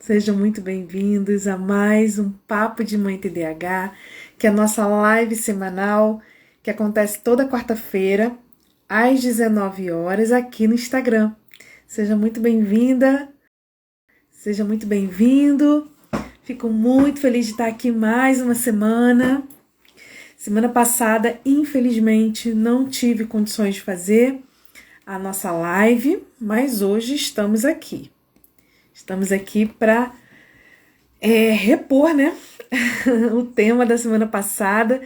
Sejam muito bem-vindos a mais um Papo de Mãe TDAH, que é a nossa live semanal, que acontece toda quarta-feira, às 19 horas, aqui no Instagram. Seja muito bem-vinda, seja muito bem-vindo. Fico muito feliz de estar aqui mais uma semana. Semana passada, infelizmente, não tive condições de fazer a nossa live, mas hoje estamos aqui. Estamos aqui para repor, né, o tema da semana passada,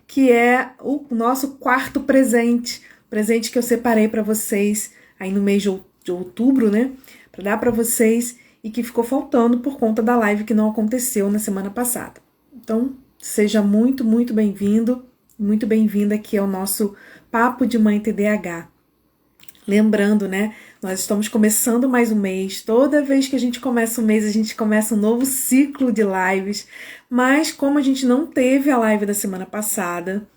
que é o nosso quarto presente, presente que eu separei para vocês aí no mês de outubro, né, para dar para vocês e que ficou faltando por conta da live que não aconteceu na semana passada. Então, seja muito, muito bem-vindo, muito bem-vinda aqui ao nosso Papo de Mãe TDAH. Lembrando, né, nós estamos começando mais um mês. Toda vez que a gente começa um mês, a gente começa um novo ciclo de lives. Mas como a gente não teve a live da semana passada,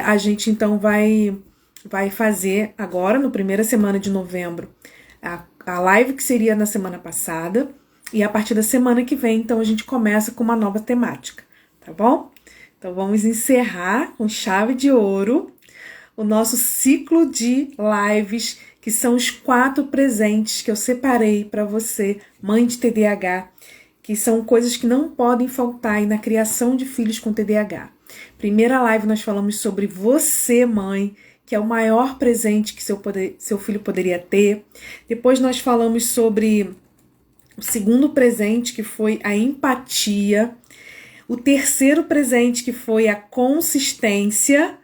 a gente então vai fazer agora, na primeira semana de novembro, a live que seria na semana passada. E a partir da semana que vem, então, a gente começa com uma nova temática, tá bom? Então vamos encerrar com chave de ouro o nosso ciclo de lives, que são os 4 presentes que eu separei para você, mãe de TDAH, que são coisas que não podem faltar aí na criação de filhos com TDAH. Primeira live nós falamos sobre você, mãe, que é o maior presente que seu filho poderia ter. Depois nós falamos sobre o segundo presente, que foi a empatia. O terceiro presente, que foi a consistência.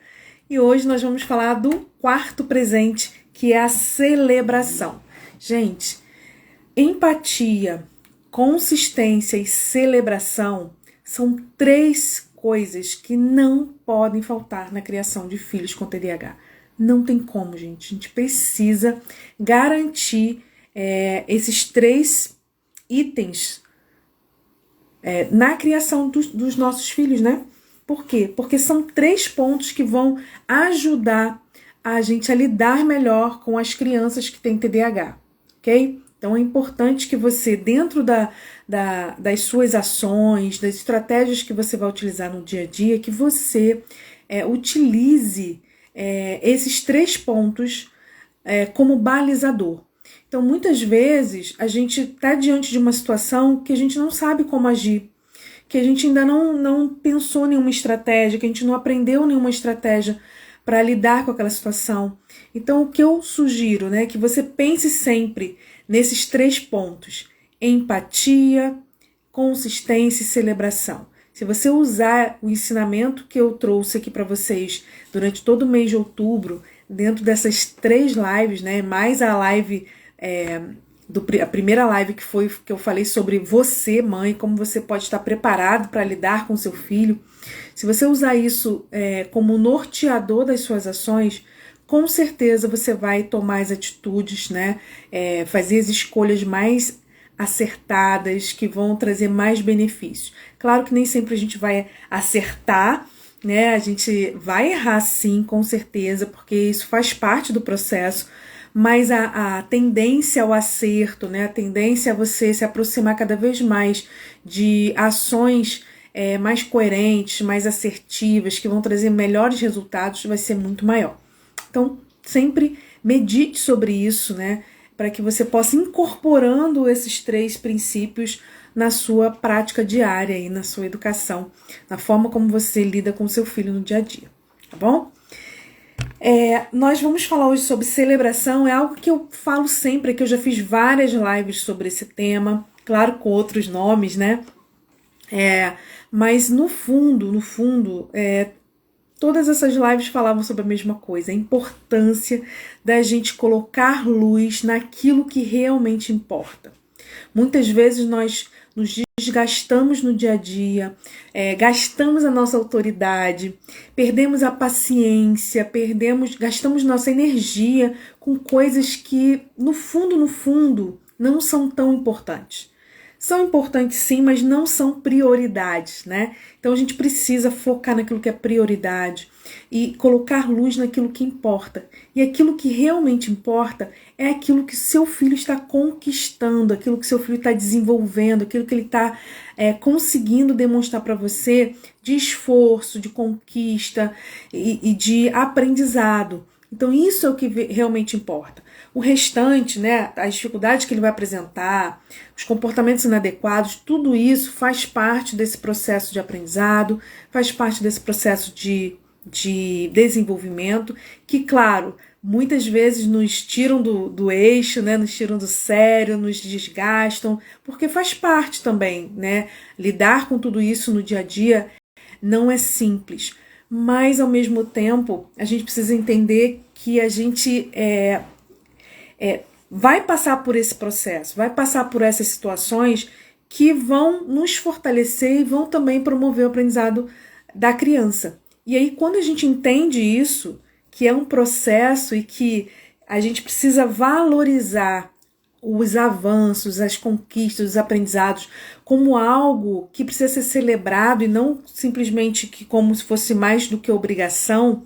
E hoje nós vamos falar do quarto presente, que é a celebração. Gente, empatia, consistência e celebração são 3 coisas que não podem faltar na criação de filhos com TDAH. Não tem como, gente. A gente precisa garantir esses 3 itens na criação dos nossos filhos, né? Por quê? Porque são 3 pontos que vão ajudar a gente a lidar melhor com as crianças que têm TDAH, ok? Então é importante que você, dentro das suas ações, das estratégias que você vai utilizar no dia a dia, que você utilize esses 3 pontos como balizador. Então, muitas vezes, a gente está diante de uma situação que a gente não sabe como agir, que a gente ainda não pensou nenhuma estratégia, que a gente não aprendeu nenhuma estratégia para lidar com aquela situação. Então, o que eu sugiro, né, é que você pense sempre nesses 3 pontos: empatia, consistência e celebração. Se você usar o ensinamento que eu trouxe aqui para vocês durante todo o mês de outubro, dentro dessas 3 lives, né, mais a live a primeira live que eu falei sobre você, mãe, como você pode estar preparado para lidar com seu filho. Se você usar isso como norteador das suas ações, com certeza você vai tomar as atitudes, né? Fazer as escolhas mais acertadas, que vão trazer mais benefícios. Claro que nem sempre a gente vai acertar, né? A gente vai errar sim, com certeza, porque isso faz parte do processo. Mas a tendência ao acerto, né, a tendência a você se aproximar cada vez mais de ações mais coerentes, mais assertivas, que vão trazer melhores resultados, vai ser muito maior. Então, sempre medite sobre isso, né, para que você possa ir incorporando esses 3 princípios na sua prática diária e na sua educação, na forma como você lida com seu filho no dia a dia, tá bom? Nós vamos falar hoje sobre celebração. É algo que eu falo sempre, que eu já fiz várias lives sobre esse tema, claro, com outros nomes, né? Mas no fundo, todas essas lives falavam sobre a mesma coisa: a importância da gente colocar luz naquilo que realmente importa. Muitas vezes nós nos desgastamos no dia a dia, gastamos a nossa autoridade, perdemos a paciência, gastamos nossa energia com coisas que, no fundo, não são tão importantes. são importantes sim, mas não são prioridades, né? Então a gente precisa focar naquilo que é prioridade e colocar luz naquilo que importa. E aquilo que realmente importa é aquilo que seu filho está conquistando, aquilo que seu filho está desenvolvendo, aquilo que ele está conseguindo demonstrar para você de esforço, de conquista e de aprendizado. Então isso é o que realmente importa. O restante, né, as dificuldades que ele vai apresentar, os comportamentos inadequados, tudo isso faz parte desse processo de aprendizado, faz parte desse processo de desenvolvimento, que, claro, muitas vezes nos tiram do eixo, né, nos tiram do sério, nos desgastam, porque faz parte também, né? Lidar com tudo isso no dia a dia não é simples, mas ao mesmo tempo a gente precisa entender que a gente vai passar por esse processo, vai passar por essas situações que vão nos fortalecer e vão também promover o aprendizado da criança. E aí, quando a gente entende isso, que é um processo e que a gente precisa valorizar os avanços, as conquistas, os aprendizados como algo que precisa ser celebrado e não simplesmente que como se fosse mais do que obrigação,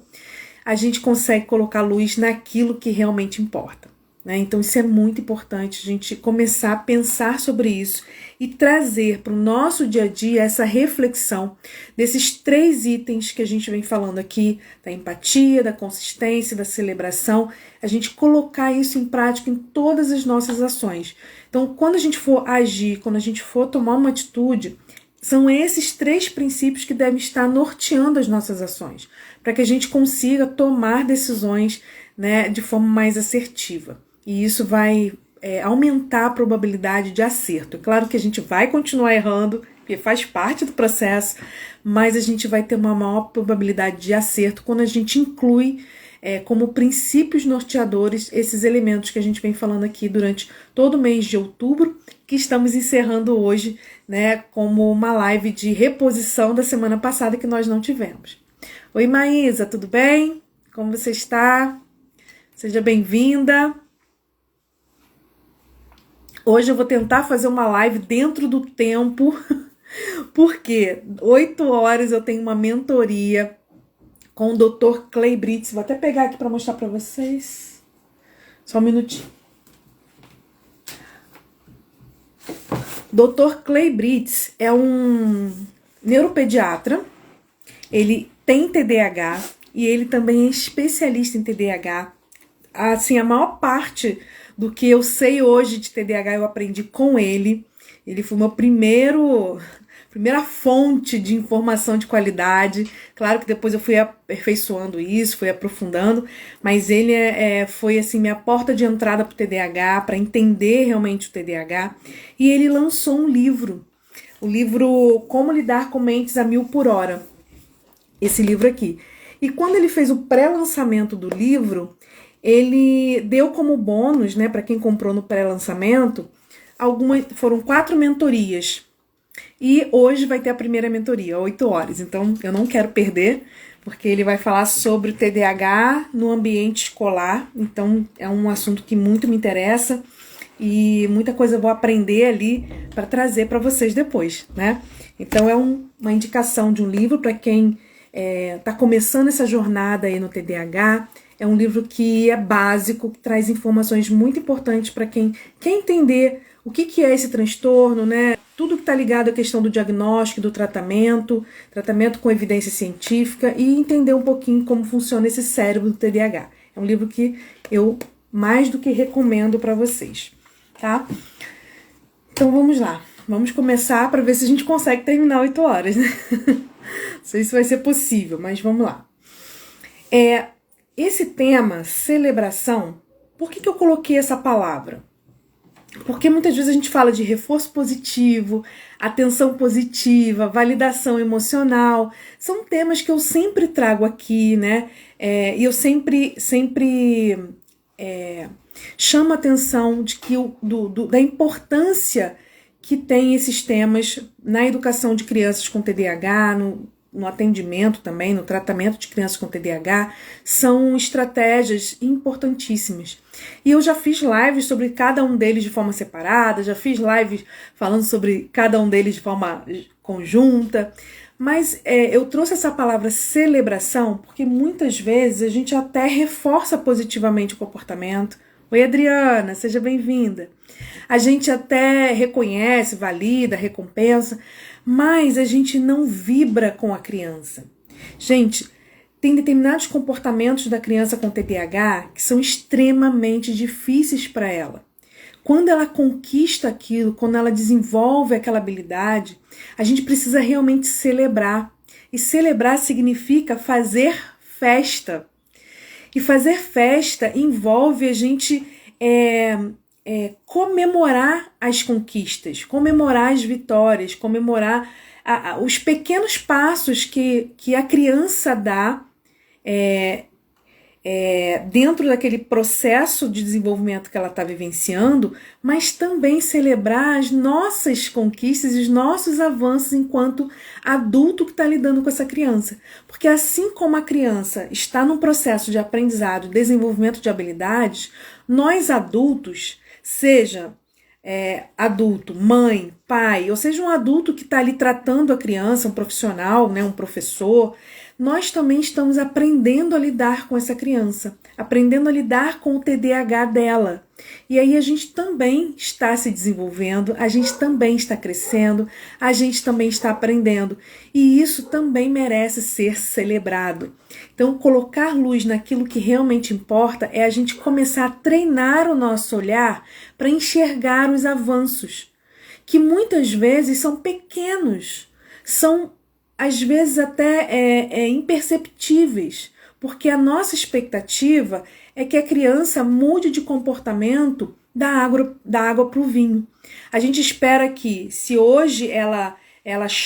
a gente consegue colocar luz naquilo que realmente importa, né? Então isso é muito importante, a gente começar a pensar sobre isso e trazer para o nosso dia a dia essa reflexão desses 3 itens que a gente vem falando aqui, da empatia, da consistência, da celebração, a gente colocar isso em prática em todas as nossas ações. Então, quando a gente for agir, quando a gente for tomar uma atitude, são esses 3 princípios que devem estar norteando as nossas ações, para que a gente consiga tomar decisões, né, de forma mais assertiva. E isso vai aumentar a probabilidade de acerto. É claro que a gente vai continuar errando, porque faz parte do processo, mas a gente vai ter uma maior probabilidade de acerto quando a gente inclui como princípios norteadores esses elementos que a gente vem falando aqui durante todo o mês de outubro, que estamos encerrando hoje, né, como uma live de reposição da semana passada que nós não tivemos. Oi, Maísa, tudo bem? Como você está? Seja bem-vinda. Hoje eu vou tentar fazer uma live dentro do tempo, porque 8 horas eu tenho uma mentoria com o Dr. Clay Britz. Vou até pegar aqui para mostrar para vocês. Só um minutinho. Dr. Clay Britz é um neuropediatra. Ele tem TDAH e ele também é especialista em TDAH. Assim, a maior parte do que eu sei hoje de TDAH eu aprendi com ele. Ele foi meu primeira fonte de informação de qualidade. Claro que depois eu fui aperfeiçoando isso, fui aprofundando, mas ele foi assim minha porta de entrada para o TDAH, para entender realmente o TDAH. E ele lançou um livro, o livro Como Lidar com Mentes a Mil por Hora. Esse livro aqui. E quando ele fez o pré-lançamento do livro, ele deu como bônus, né, para quem comprou no pré-lançamento, foram 4 mentorias. E hoje vai ter a primeira mentoria, 8 horas. Então, eu não quero perder, porque ele vai falar sobre o TDAH no ambiente escolar. Então, é um assunto que muito me interessa e muita coisa eu vou aprender ali para trazer para vocês depois, né? Então, é uma indicação de um livro para quem está começando essa jornada aí no TDAH. É um livro que é básico, que traz informações muito importantes para quem quer entender o que é esse transtorno, né? Tudo que está ligado à questão do diagnóstico, do tratamento com evidência científica e entender um pouquinho como funciona esse cérebro do TDAH. É um livro que eu mais do que recomendo para vocês, tá? Então vamos lá, vamos começar para ver se a gente consegue terminar 8 horas, né? Não sei se vai ser possível, mas vamos lá. Esse tema, celebração, por que eu coloquei essa palavra? Porque muitas vezes a gente fala de reforço positivo, atenção positiva, validação emocional. São temas que eu sempre trago aqui, né? E eu sempre chamo a atenção de que da importância que tem esses temas na educação de crianças com TDAH, no atendimento também, no tratamento de crianças com TDAH, são estratégias importantíssimas. E eu já fiz lives sobre cada um deles de forma separada, já fiz lives falando sobre cada um deles de forma conjunta, mas eu trouxe essa palavra celebração porque muitas vezes a gente até reforça positivamente o comportamento. Oi, Adriana, seja bem-vinda. A gente até reconhece, valida, recompensa, mas a gente não vibra com a criança. Gente, tem determinados comportamentos da criança com TDAH que são extremamente difíceis para ela. Quando ela conquista aquilo, quando ela desenvolve aquela habilidade, a gente precisa realmente celebrar. E celebrar significa fazer festa. E fazer festa envolve a gente comemorar as conquistas, comemorar as vitórias, comemorar os pequenos passos que a criança dá dentro daquele processo de desenvolvimento que ela está vivenciando, mas também celebrar as nossas conquistas e os nossos avanços enquanto adulto que está lidando com essa criança. Porque assim como a criança está num processo de aprendizado e desenvolvimento de habilidades, nós adultos, seja adulto, mãe, pai, ou seja um adulto que está ali tratando a criança, um profissional, né, um professor, nós também estamos aprendendo a lidar com essa criança, aprendendo a lidar com o TDAH dela. E aí a gente também está se desenvolvendo, a gente também está crescendo, a gente também está aprendendo. E isso também merece ser celebrado. Então, colocar luz naquilo que realmente importa é a gente começar a treinar o nosso olhar para enxergar os avanços, que muitas vezes são pequenos, são às vezes até imperceptíveis, porque a nossa expectativa é que a criança mude de comportamento da água para o vinho. A gente espera que, se hoje ela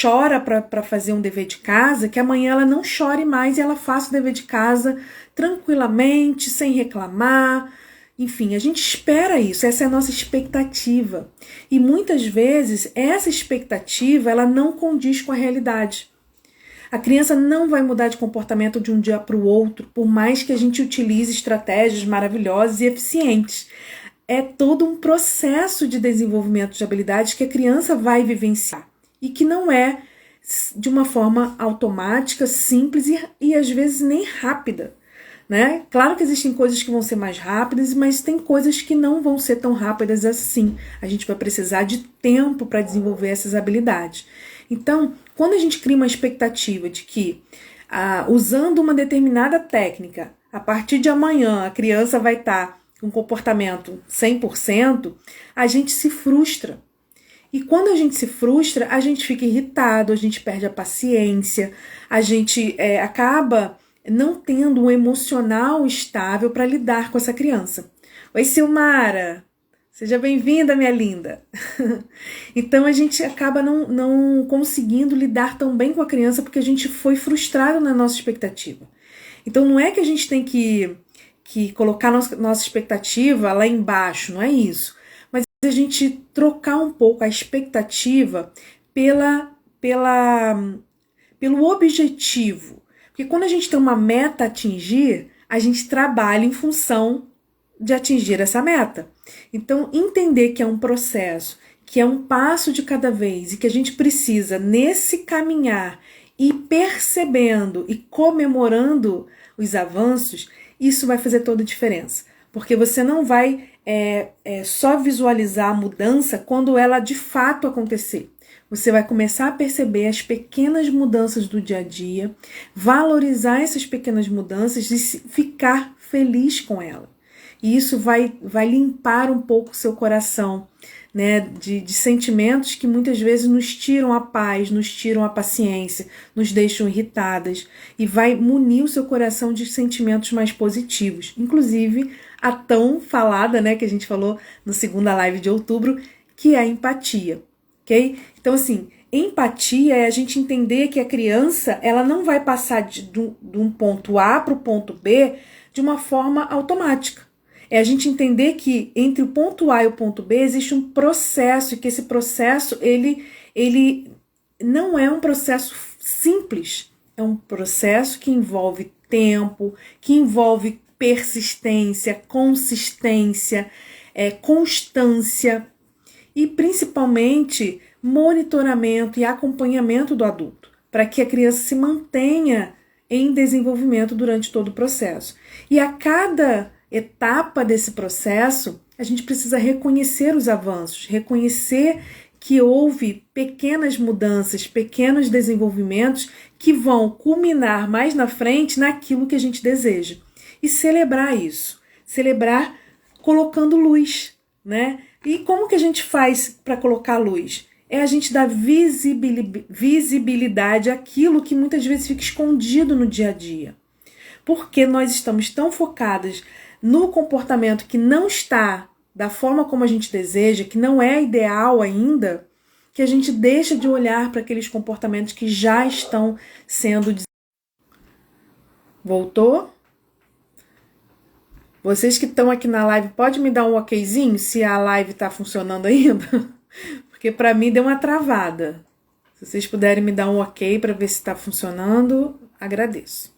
chora para fazer um dever de casa, que amanhã ela não chore mais e ela faça o dever de casa tranquilamente, sem reclamar. Enfim, a gente espera isso, essa é a nossa expectativa. E muitas vezes essa expectativa ela não condiz com a realidade. A criança não vai mudar de comportamento de um dia para o outro, por mais que a gente utilize estratégias maravilhosas e eficientes. É todo um processo de desenvolvimento de habilidades que a criança vai vivenciar e que não é de uma forma automática, simples e às vezes nem rápida, né? Claro que existem coisas que vão ser mais rápidas, mas tem coisas que não vão ser tão rápidas assim. A gente vai precisar de tempo para desenvolver essas habilidades. Então, quando a gente cria uma expectativa de que, usando uma determinada técnica, a partir de amanhã a criança vai estar com comportamento 100%, a gente se frustra. E quando a gente se frustra, a gente fica irritado, a gente perde a paciência, a gente acaba não tendo um emocional estável para lidar com essa criança. Oi, Silmara! Seja bem-vinda, minha linda! Então a gente acaba não conseguindo lidar tão bem com a criança porque a gente foi frustrado na nossa expectativa. Então não é que a gente tem que colocar nossa expectativa lá embaixo, não é isso. Mas a gente trocar um pouco a expectativa pelo objetivo. Porque quando a gente tem uma meta a atingir, a gente trabalha em função de atingir essa meta. Então, entender que é um processo, que é um passo de cada vez e que a gente precisa, nesse caminhar, ir percebendo e comemorando os avanços, isso vai fazer toda a diferença. Porque você não vai só visualizar a mudança quando ela de fato acontecer. Você vai começar a perceber as pequenas mudanças do dia a dia, valorizar essas pequenas mudanças e ficar feliz com ela. E isso vai limpar um pouco o seu coração, né, de sentimentos que muitas vezes nos tiram a paz, nos tiram a paciência, nos deixam irritadas. E vai munir o seu coração de sentimentos mais positivos. Inclusive, a tão falada, né, que a gente falou na segunda live de outubro, que é a empatia. Ok? Então, assim, empatia é a gente entender que a criança ela não vai passar de um ponto A para o ponto B de uma forma automática. É a gente entender que entre o ponto A e o ponto B existe um processo e que esse processo ele não é um processo simples. é um processo que envolve tempo, que envolve persistência, consistência, constância e principalmente monitoramento e acompanhamento do adulto, para que a criança se mantenha em desenvolvimento durante todo o processo. E a cada etapa desse processo, a gente precisa reconhecer os avanços, reconhecer que houve pequenas mudanças, pequenos desenvolvimentos que vão culminar mais na frente naquilo que a gente deseja. E celebrar isso, celebrar colocando luz, né? E como que a gente faz para colocar luz? É a gente dar visibilidade àquilo que muitas vezes fica escondido no dia a dia. Porque nós estamos tão focadas no comportamento que não está da forma como a gente deseja, que não é ideal ainda, que a gente deixa de olhar para aqueles comportamentos que já estão sendo... Voltou? Vocês que estão aqui na live, pode me dar um okzinho se a live está funcionando ainda? Porque para mim deu uma travada. Se vocês puderem me dar um ok para ver se está funcionando, agradeço.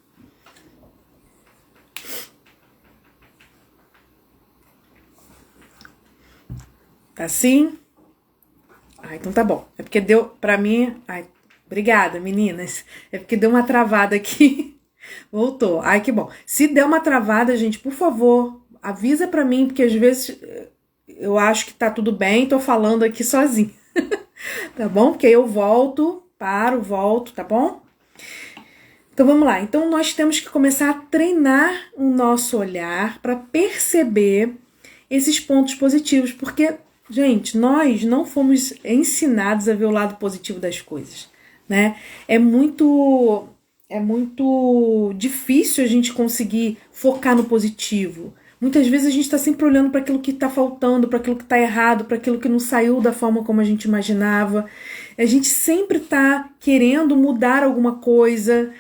Tá sim? Então tá bom. É porque deu para mim... obrigada, meninas. É porque deu uma travada aqui. Voltou. Que bom. Se der uma travada, gente, por favor, avisa pra mim, porque às vezes eu acho que tá tudo bem, tô falando aqui sozinha. Tá bom? Porque aí eu volto, volto, tá bom? Então vamos lá. Então nós temos que começar a treinar o nosso olhar para perceber esses pontos positivos, porque, gente, nós não fomos ensinados a ver o lado positivo das coisas, né? É muito difícil a gente conseguir focar no positivo. Muitas vezes a gente está sempre olhando para aquilo que está faltando, para aquilo que está errado, para aquilo que não saiu da forma como a gente imaginava. A gente sempre está querendo mudar alguma coisa,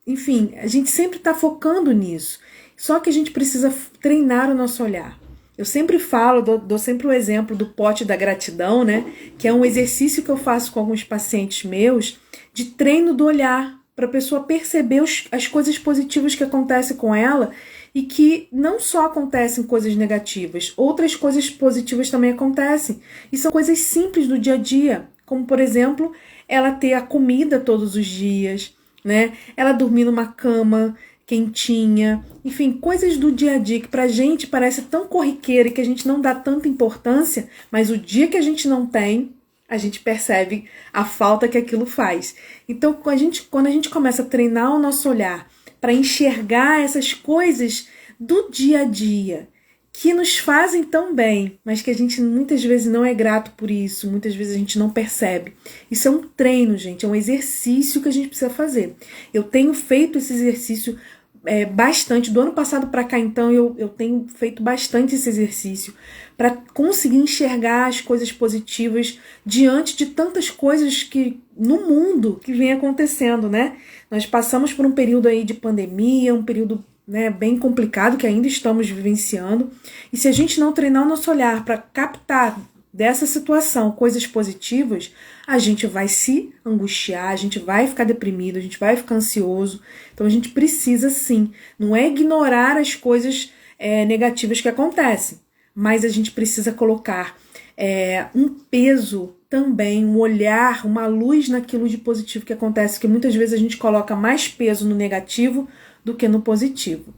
enfim, a gente sempre está focando nisso. Só que a gente precisa treinar o nosso olhar. Eu sempre falo, dou sempre o exemplo do pote da gratidão, né? Que é um exercício que eu faço com alguns pacientes meus, de treino do olhar, para a pessoa perceber as coisas positivas que acontecem com ela e que não só acontecem coisas negativas, outras coisas positivas também acontecem. E são coisas simples do dia a dia, como, por exemplo, ela ter a comida todos os dias, né? Ela dormir numa cama quentinha, enfim, coisas do dia a dia que pra gente parece tão corriqueira e que a gente não dá tanta importância, mas o dia que a gente não tem, a gente percebe a falta que aquilo faz. Então, quando a gente começa a treinar o nosso olhar para enxergar essas coisas do dia a dia, que nos fazem tão bem, mas que a gente muitas vezes não é grato por isso, muitas vezes a gente não percebe. Isso é um treino, gente, é um exercício que a gente precisa fazer. Eu tenho feito esse exercício bastante, do ano passado para cá, então, eu tenho feito bastante esse exercício para conseguir enxergar as coisas positivas diante de tantas coisas que no mundo que vem acontecendo, né? Nós passamos por um período aí de pandemia, um período, né, bem complicado que ainda estamos vivenciando, e se a gente não treinar o nosso olhar para captar dessa situação coisas positivas, a gente vai se angustiar, a gente vai ficar deprimido, a gente vai ficar ansioso. Então a gente precisa sim, não é ignorar as coisas negativas que acontecem, mas a gente precisa colocar um peso também, um olhar, uma luz naquilo de positivo que acontece, que muitas vezes a gente coloca mais peso no negativo do que no positivo.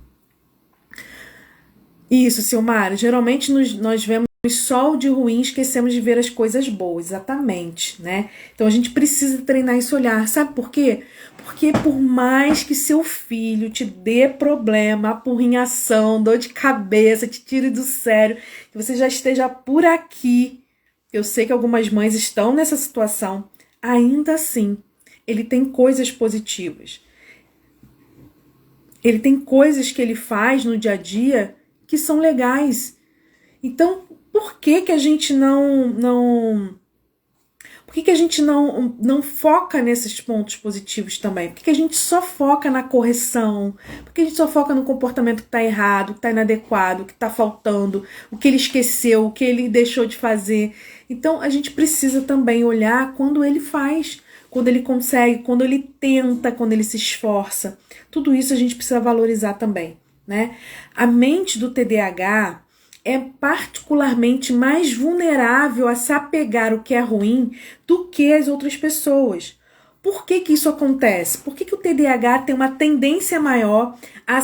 Isso, Silmara, geralmente nós vemos só o de ruim, esquecemos de ver as coisas boas, exatamente, né? Então a gente precisa treinar esse olhar, sabe por quê? Porque por mais que seu filho te dê problema, apurrinhação, dor de cabeça, te tire do sério, que você já esteja por aqui, eu sei que algumas mães estão nessa situação, ainda assim, ele tem coisas positivas. Ele tem coisas que ele faz no dia a dia que são legais. Então, por que a gente não foca nesses pontos positivos também? Por que a gente só foca na correção? Por que a gente só foca no comportamento que está errado, que está inadequado, que está faltando, o que ele esqueceu, o que ele deixou de fazer? Então, a gente precisa também olhar quando ele faz, quando ele consegue, quando ele tenta, quando ele se esforça. Tudo isso a gente precisa valorizar também, né? A mente do TDAH é particularmente mais vulnerável a se apegar ao que é ruim do que as outras pessoas. Por que isso acontece? Por que o TDAH tem uma tendência maior a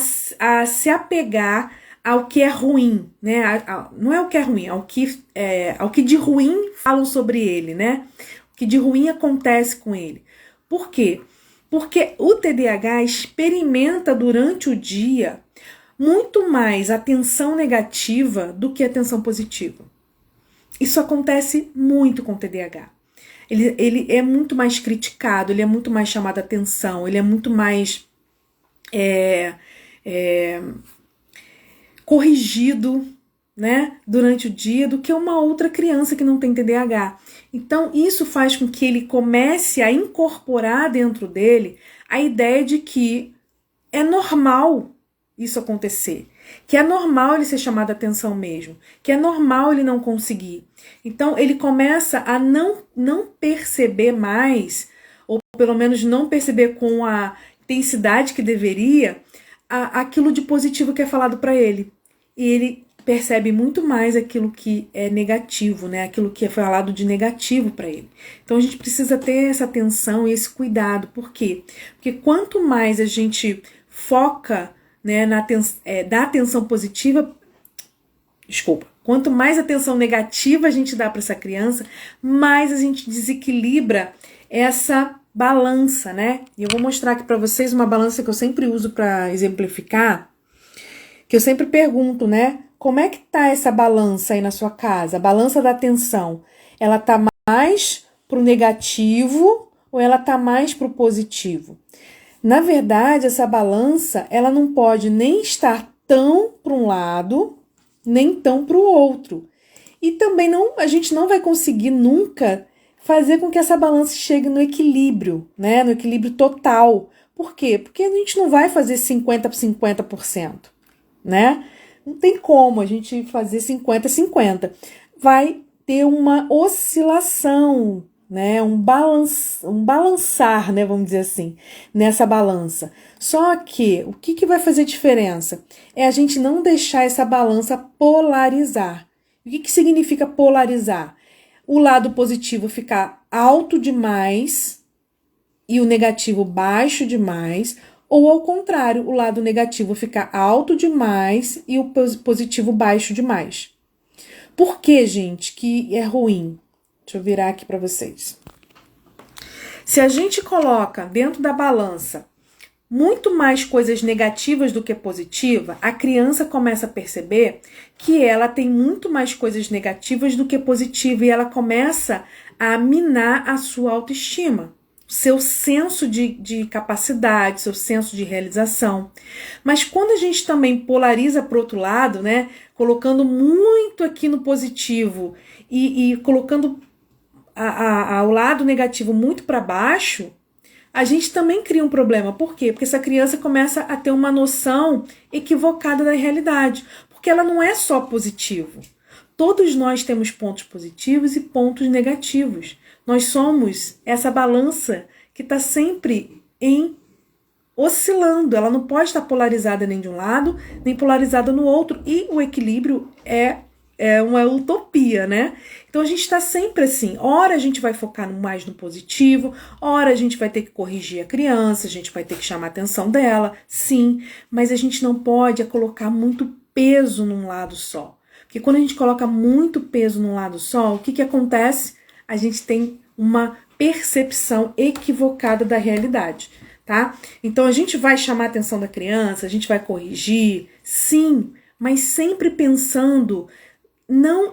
se apegar ao que é ruim, né? Não é o que é ruim, ao que de ruim falam sobre ele, né? O que de ruim acontece com ele. Por quê? Porque o TDAH experimenta durante o dia muito mais atenção negativa do que atenção positiva. Isso acontece muito com o TDAH. Ele é muito mais criticado, ele é muito mais chamado a atenção, ele é muito mais corrigido, né, durante o dia do que uma outra criança que não tem TDAH. Então, isso faz com que ele comece a incorporar dentro dele a ideia de que é normal isso acontecer, que é normal ele ser chamado a atenção mesmo, que é normal ele não conseguir. Então ele começa a não perceber mais, ou pelo menos não perceber com a intensidade que deveria, aquilo de positivo que é falado para ele. E ele percebe muito mais aquilo que é negativo, né? Aquilo que é falado de negativo para ele. Então a gente precisa ter essa atenção e esse cuidado. Por quê? Porque quanto mais a gente foca, né, dá atenção positiva, quanto mais atenção negativa a gente dá para essa criança, mais a gente desequilibra essa balança, né? E eu vou mostrar aqui para vocês uma balança que eu sempre uso para exemplificar, que eu sempre pergunto, né? Como é que tá essa balança aí na sua casa? A balança da atenção, ela tá mais pro negativo ou ela tá mais pro positivo? Na verdade, essa balança, ela não pode nem estar tão para um lado, nem tão para o outro. E também a gente não vai conseguir nunca fazer com que essa balança chegue no equilíbrio, né? No equilíbrio total. Por quê? Porque a gente não vai fazer 50% por 50%, né? Não tem como a gente fazer 50-50. Vai ter uma oscilação, né, um balançar, né, vamos dizer assim, nessa balança. Só que o que vai fazer diferença? É a gente não deixar essa balança polarizar. O que significa polarizar? O lado positivo ficar alto demais e o negativo baixo demais, ou ao contrário, o lado negativo ficar alto demais e o positivo baixo demais. Por que, gente, que é ruim? Deixa eu virar aqui para vocês. Se a gente coloca dentro da balança muito mais coisas negativas do que positiva, a criança começa a perceber que ela tem muito mais coisas negativas do que positiva e ela começa a minar a sua autoestima, seu senso de capacidade, seu senso de realização. Mas quando a gente também polariza para o outro lado, né, colocando muito aqui no positivo e colocando o lado negativo muito para baixo, a gente também cria um problema. Por quê? Porque essa criança começa a ter uma noção equivocada da realidade. Porque ela não é só positivo. Todos nós temos pontos positivos e pontos negativos. Nós somos essa balança que está sempre oscilando. Ela não pode estar polarizada nem de um lado, nem polarizada no outro. E o equilíbrio é uma utopia, né? Então a gente está sempre assim, ora a gente vai focar mais no positivo, ora a gente vai ter que corrigir a criança, a gente vai ter que chamar a atenção dela, sim, mas a gente não pode colocar muito peso num lado só. Porque quando a gente coloca muito peso num lado só, o que acontece? A gente tem uma percepção equivocada da realidade, tá? Então a gente vai chamar a atenção da criança, a gente vai corrigir, sim, mas sempre pensando não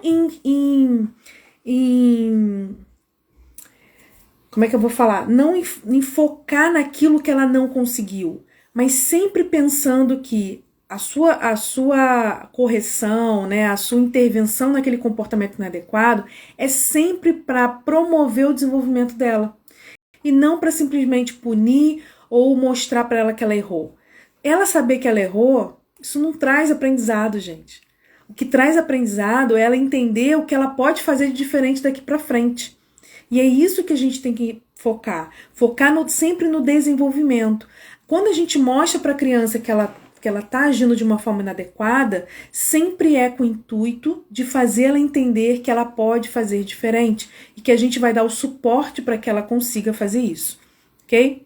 como é que eu vou falar? Não em focar naquilo que ela não conseguiu, mas sempre pensando que a sua correção, né, a sua intervenção naquele comportamento inadequado é sempre para promover o desenvolvimento dela e não para simplesmente punir ou mostrar para ela que ela errou. Ela saber que ela errou, isso não traz aprendizado, gente. O que traz aprendizado é ela entender o que ela pode fazer de diferente daqui para frente. E é isso que a gente tem que focar sempre no desenvolvimento. Quando a gente mostra para a criança que ela está agindo de uma forma inadequada, sempre é com o intuito de fazer ela entender que ela pode fazer diferente e que a gente vai dar o suporte para que ela consiga fazer isso, ok?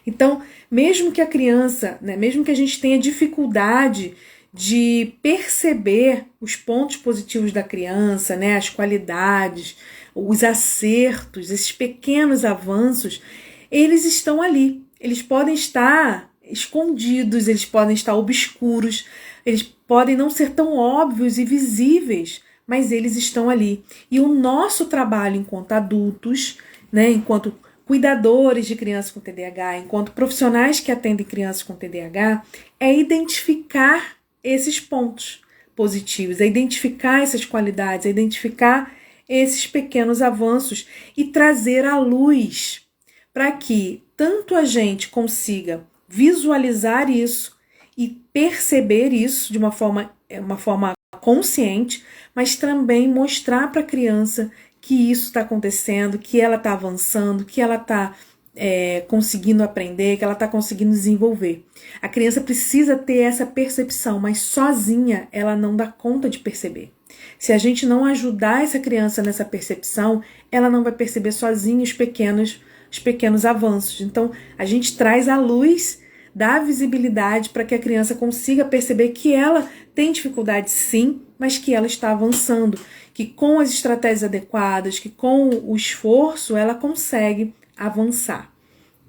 Então, mesmo que a criança, né, mesmo que a gente tenha dificuldade de perceber os pontos positivos da criança, né, as qualidades, os acertos, esses pequenos avanços, eles estão ali. Eles podem estar escondidos, eles podem estar obscuros, eles podem não ser tão óbvios e visíveis, mas eles estão ali. E o nosso trabalho enquanto adultos, né, enquanto cuidadores de crianças com TDAH, enquanto profissionais que atendem crianças com TDAH, é identificar esses pontos positivos, é identificar essas qualidades, é identificar esses pequenos avanços e trazer à luz para que tanto a gente consiga visualizar isso e perceber isso de uma forma consciente, mas também mostrar para a criança que isso está acontecendo, que ela está avançando, que ela está conseguindo aprender, que ela está conseguindo desenvolver. A criança precisa ter essa percepção, mas sozinha ela não dá conta de perceber. Se a gente não ajudar essa criança nessa percepção, ela não vai perceber sozinha os pequenos avanços. Então, a gente traz à luz, dá visibilidade para que a criança consiga perceber que ela tem dificuldade sim, mas que ela está avançando, que com as estratégias adequadas, que com o esforço, ela consegue avançar,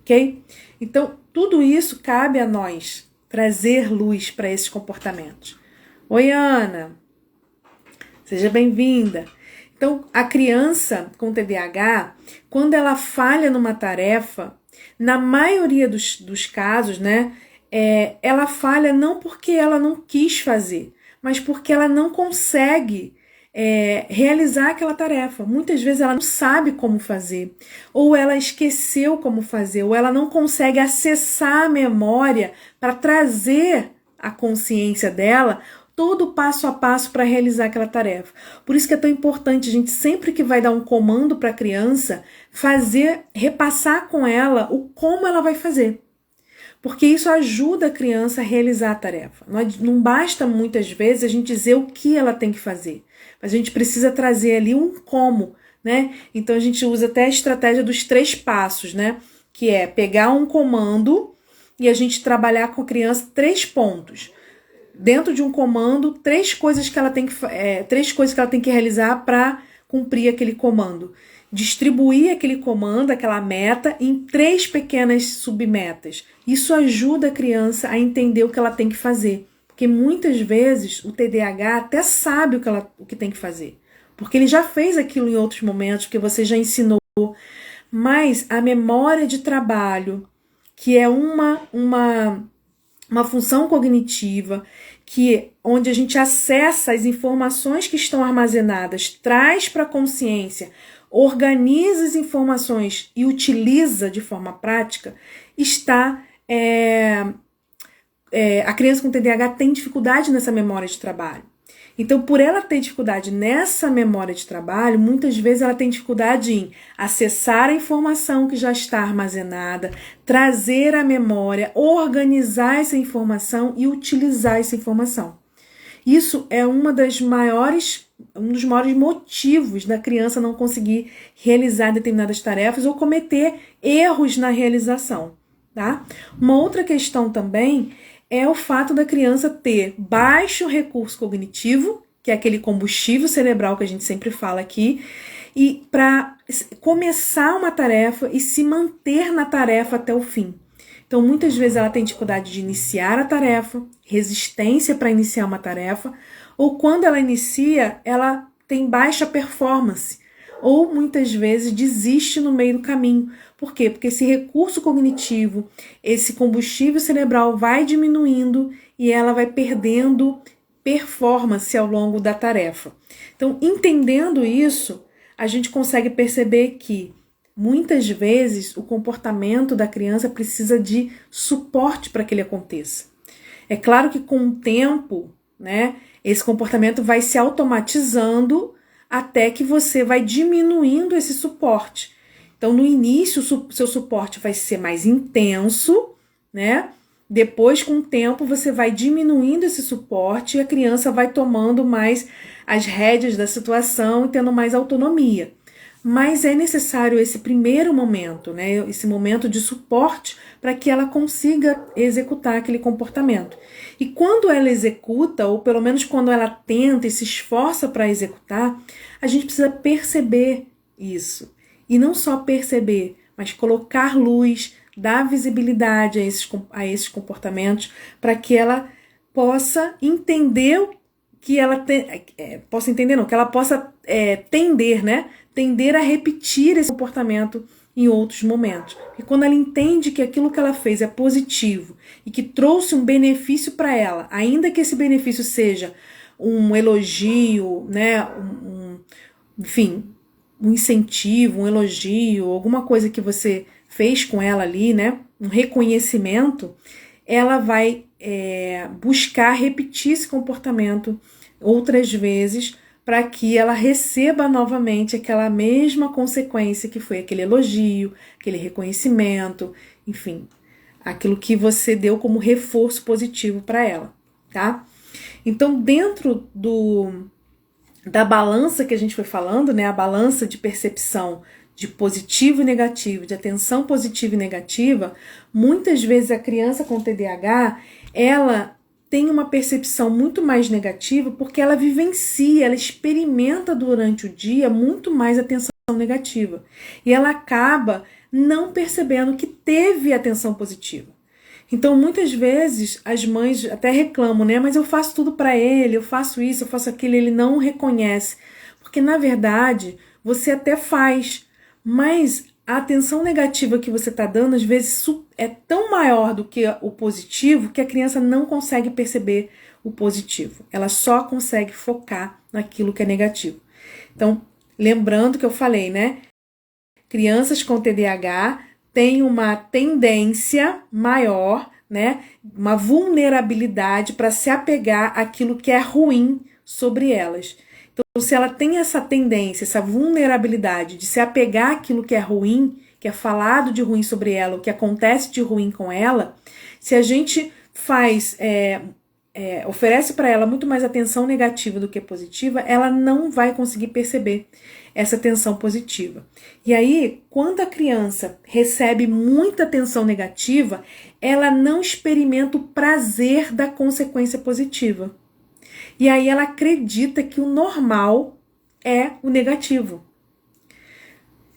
ok? Então, tudo isso cabe a nós trazer luz para esses comportamentos. Oi, Ana! Seja bem-vinda! Então, a criança com TDAH, quando ela falha numa tarefa, na maioria dos casos, né, ela falha não porque ela não quis fazer, mas porque ela não consegue realizar aquela tarefa. Muitas vezes ela não sabe como fazer, ou ela esqueceu como fazer, ou ela não consegue acessar a memória para trazer a consciência dela todo o passo a passo para realizar aquela tarefa. Por isso que é tão importante a gente, sempre que vai dar um comando para a criança, repassar com ela o como ela vai fazer. Porque isso ajuda a criança a realizar a tarefa. Não basta muitas vezes a gente dizer o que ela tem que fazer, mas a gente precisa trazer ali um como, né? Então a gente usa até a estratégia dos 3 passos, né? Que é pegar um comando e a gente trabalhar com a criança 3 pontos. Dentro de um comando, 3 coisas que ela tem que realizar para cumprir aquele comando. Distribuir aquele comando, aquela meta, em 3 pequenas submetas. Isso ajuda a criança a entender o que ela tem que fazer. Porque muitas vezes o TDAH até sabe o que tem que fazer. Porque ele já fez aquilo em outros momentos, porque você já ensinou. Mas a memória de trabalho, que é uma função cognitiva, onde a gente acessa as informações que estão armazenadas, traz para a consciência, organiza as informações e utiliza de forma prática, a criança com TDAH tem dificuldade nessa memória de trabalho. Então, por ela ter dificuldade nessa memória de trabalho, muitas vezes ela tem dificuldade em acessar a informação que já está armazenada, trazer a memória, organizar essa informação e utilizar essa informação. Isso é um dos maiores motivos da criança não conseguir realizar determinadas tarefas ou cometer erros na realização, tá? Uma outra questão também é o fato da criança ter baixo recurso cognitivo, que é aquele combustível cerebral que a gente sempre fala aqui, e para começar uma tarefa e se manter na tarefa até o fim. Então, muitas vezes ela tem dificuldade de iniciar a tarefa, resistência para iniciar uma tarefa, ou quando ela inicia, ela tem baixa performance, ou muitas vezes desiste no meio do caminho. Por quê? Porque esse recurso cognitivo, esse combustível cerebral vai diminuindo e ela vai perdendo performance ao longo da tarefa. Então, entendendo isso, a gente consegue perceber que muitas vezes o comportamento da criança precisa de suporte para que ele aconteça. É claro que com o tempo, né, esse comportamento vai se automatizando até que você vai diminuindo esse suporte. Então, no início, o seu suporte vai ser mais intenso, né? Depois, com o tempo, você vai diminuindo esse suporte e a criança vai tomando mais as rédeas da situação e tendo mais autonomia. Mas é necessário esse primeiro momento, né? Esse momento de suporte para que ela consiga executar aquele comportamento. E quando ela executa, ou pelo menos quando ela tenta e se esforça para executar, a gente precisa perceber isso. E não só perceber, mas colocar luz, dar visibilidade a esses comportamentos para que ela possa entender que ela que ela possa tender, né? Tender a repetir esse comportamento em outros momentos. E quando ela entende que aquilo que ela fez é positivo e que trouxe um benefício para ela, ainda que esse benefício seja um elogio, né? Enfim, um incentivo, um elogio, alguma coisa que você fez com ela ali, né? Um reconhecimento, ela vai buscar repetir esse comportamento outras vezes para que ela receba novamente aquela mesma consequência que foi aquele elogio, aquele reconhecimento, enfim, aquilo que você deu como reforço positivo para ela, tá? Então, dentro da balança que a gente foi falando, né, a balança de percepção de positivo e negativo, de atenção positiva e negativa, muitas vezes a criança com TDAH, ela tem uma percepção muito mais negativa porque ela vivencia, ela experimenta durante o dia muito mais atenção negativa. E ela acaba não percebendo que teve atenção positiva. Então, muitas vezes, as mães até reclamam, né? Mas eu faço tudo para ele, eu faço isso, eu faço aquilo, ele não reconhece. Porque, na verdade, você até faz, mas a atenção negativa que você está dando, às vezes, é tão maior do que o positivo que a criança não consegue perceber o positivo. Ela só consegue focar naquilo que é negativo. Então, lembrando que eu falei, né? Crianças com TDAH têm uma tendência maior, né? Uma vulnerabilidade para se apegar àquilo que é ruim sobre elas. Então, se ela tem essa tendência, essa vulnerabilidade de se apegar àquilo que é ruim, que é falado de ruim sobre ela, o que acontece de ruim com ela, se a gente oferece para ela muito mais atenção negativa do que positiva, ela não vai conseguir perceber essa atenção positiva. E aí, quando a criança recebe muita atenção negativa, ela não experimenta o prazer da consequência positiva. E aí ela acredita que o normal é o negativo.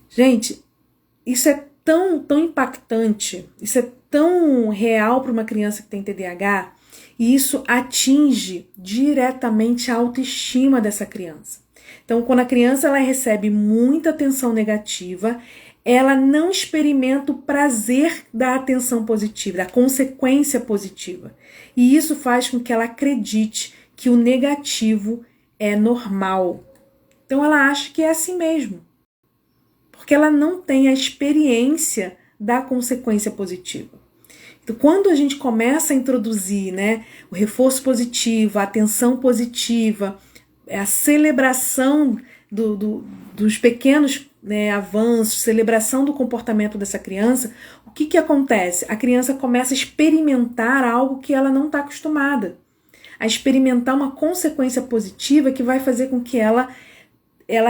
Gente, isso é tão impactante, isso é tão real para uma criança que tem TDAH, e isso atinge diretamente a autoestima dessa criança. Então, quando a criança ela recebe muita atenção negativa, ela não experimenta o prazer da atenção positiva, da consequência positiva. E isso faz com que ela acredite que o negativo é normal. Então ela acha que é assim mesmo, porque ela não tem a experiência da consequência positiva. Então, quando a gente começa a introduzir, né, o reforço positivo, a atenção positiva, a celebração dos pequenos, né, avanços, celebração do comportamento dessa criança, o que acontece? A criança começa a experimentar algo que ela não está acostumada. A experimentar uma consequência positiva que vai fazer com que ela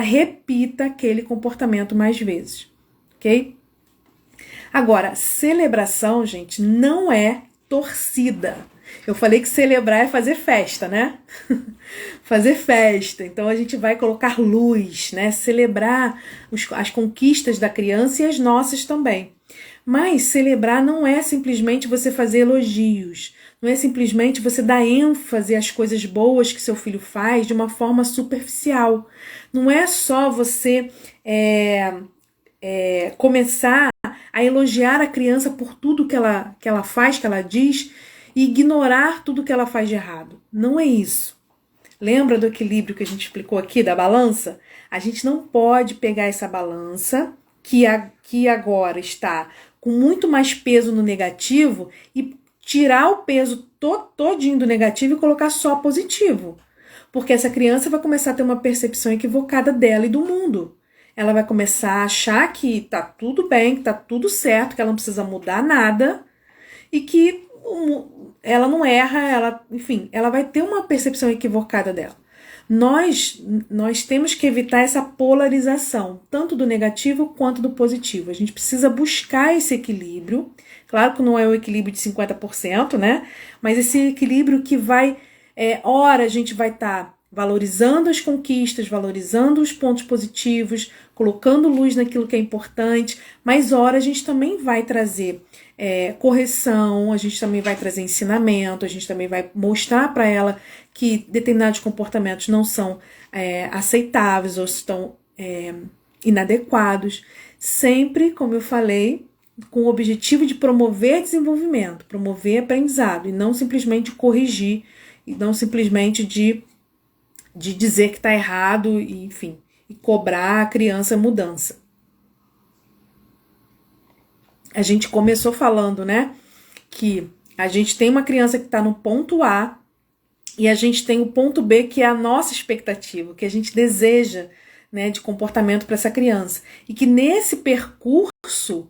repita aquele comportamento mais vezes, ok? Agora, celebração, gente, não é torcida. Eu falei que celebrar é fazer festa, né? Fazer festa. Então a gente vai colocar luz, né? Celebrar as conquistas da criança e as nossas também. Mas celebrar não é simplesmente você fazer elogios. Não é simplesmente você dar ênfase às coisas boas que seu filho faz de uma forma superficial. Não é só você começar a elogiar a criança por tudo que ela faz, que ela diz, e ignorar tudo que ela faz de errado. Não é isso. Lembra do equilíbrio que a gente explicou aqui, da balança? A gente não pode pegar essa balança, que agora está com muito mais peso no negativo, e tirar o peso todinho do negativo e colocar só positivo. Porque essa criança vai começar a ter uma percepção equivocada dela e do mundo. ela vai começar a achar que tá tudo bem, que tá tudo certo, que ela não precisa mudar nada e que ela não erra, enfim, ela vai ter uma percepção equivocada dela. Nós temos que evitar essa polarização, tanto do negativo quanto do positivo. A gente precisa buscar esse equilíbrio. Claro que não é o equilíbrio de 50%, né? Mas esse equilíbrio que vai, ora a gente vai estar valorizando as conquistas, valorizando os pontos positivos, colocando luz naquilo que é importante, mas ora a gente também vai trazer correção, a gente também vai trazer ensinamento, a gente também vai mostrar para ela que determinados comportamentos não são aceitáveis ou estão inadequados, sempre, como eu falei, com o objetivo de promover desenvolvimento, promover aprendizado, e não simplesmente corrigir, e não simplesmente de dizer que está errado, e, enfim, e cobrar a criança mudança. A gente começou falando, né, que a gente tem uma criança que está no ponto A e a gente tem o ponto B, que é a nossa expectativa, que a gente deseja, né, de comportamento para essa criança. E que nesse percurso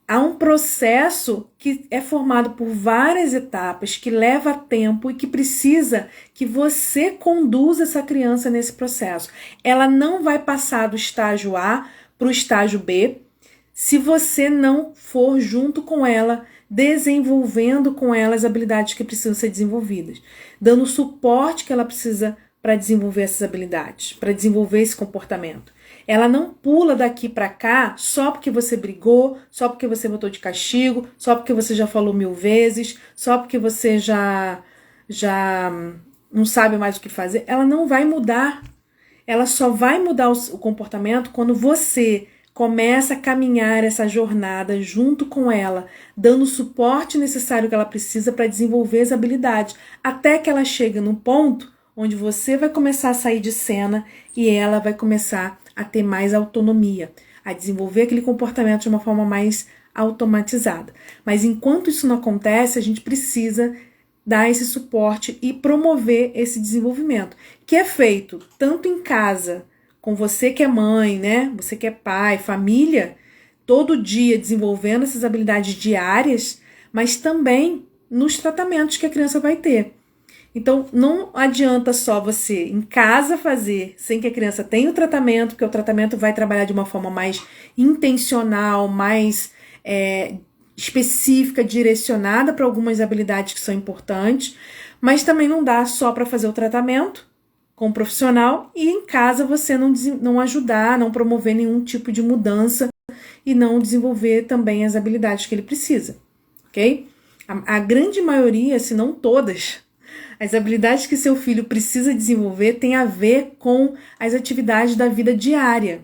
há um processo que é formado por várias etapas, que leva tempo e que precisa que você conduza essa criança nesse processo. Ela não vai passar do estágio A para o estágio B se você não for junto com ela, desenvolvendo com ela as habilidades que precisam ser desenvolvidas, dando o suporte que ela precisa para desenvolver essas habilidades, para desenvolver esse comportamento. Ela não pula daqui para cá só porque você brigou, só porque você botou de castigo, só porque você já falou 1000 vezes, só porque você já não sabe mais o que fazer. Ela não vai mudar. Ela só vai mudar o comportamento quando você começa a caminhar essa jornada junto com ela, dando o suporte necessário que ela precisa para desenvolver as habilidades, até que ela chegue no ponto onde você vai começar a sair de cena e ela vai começar a ter mais autonomia, a desenvolver aquele comportamento de uma forma mais automatizada. Mas enquanto isso não acontece, a gente precisa dar esse suporte e promover esse desenvolvimento, que é feito tanto em casa, com você que é mãe, né? Você que é pai, família, todo dia desenvolvendo essas habilidades diárias, mas também nos tratamentos que a criança vai ter. Então, não adianta só você em casa fazer sem que a criança tenha o tratamento, porque o tratamento vai trabalhar de uma forma mais intencional, mais específica, direcionada para algumas habilidades que são importantes, mas também não dá só para fazer o tratamento com o profissional e em casa você não ajudar, não promover nenhum tipo de mudança e não desenvolver também as habilidades que ele precisa, ok? A grande maioria, se não todas, as habilidades que seu filho precisa desenvolver tem a ver com as atividades da vida diária,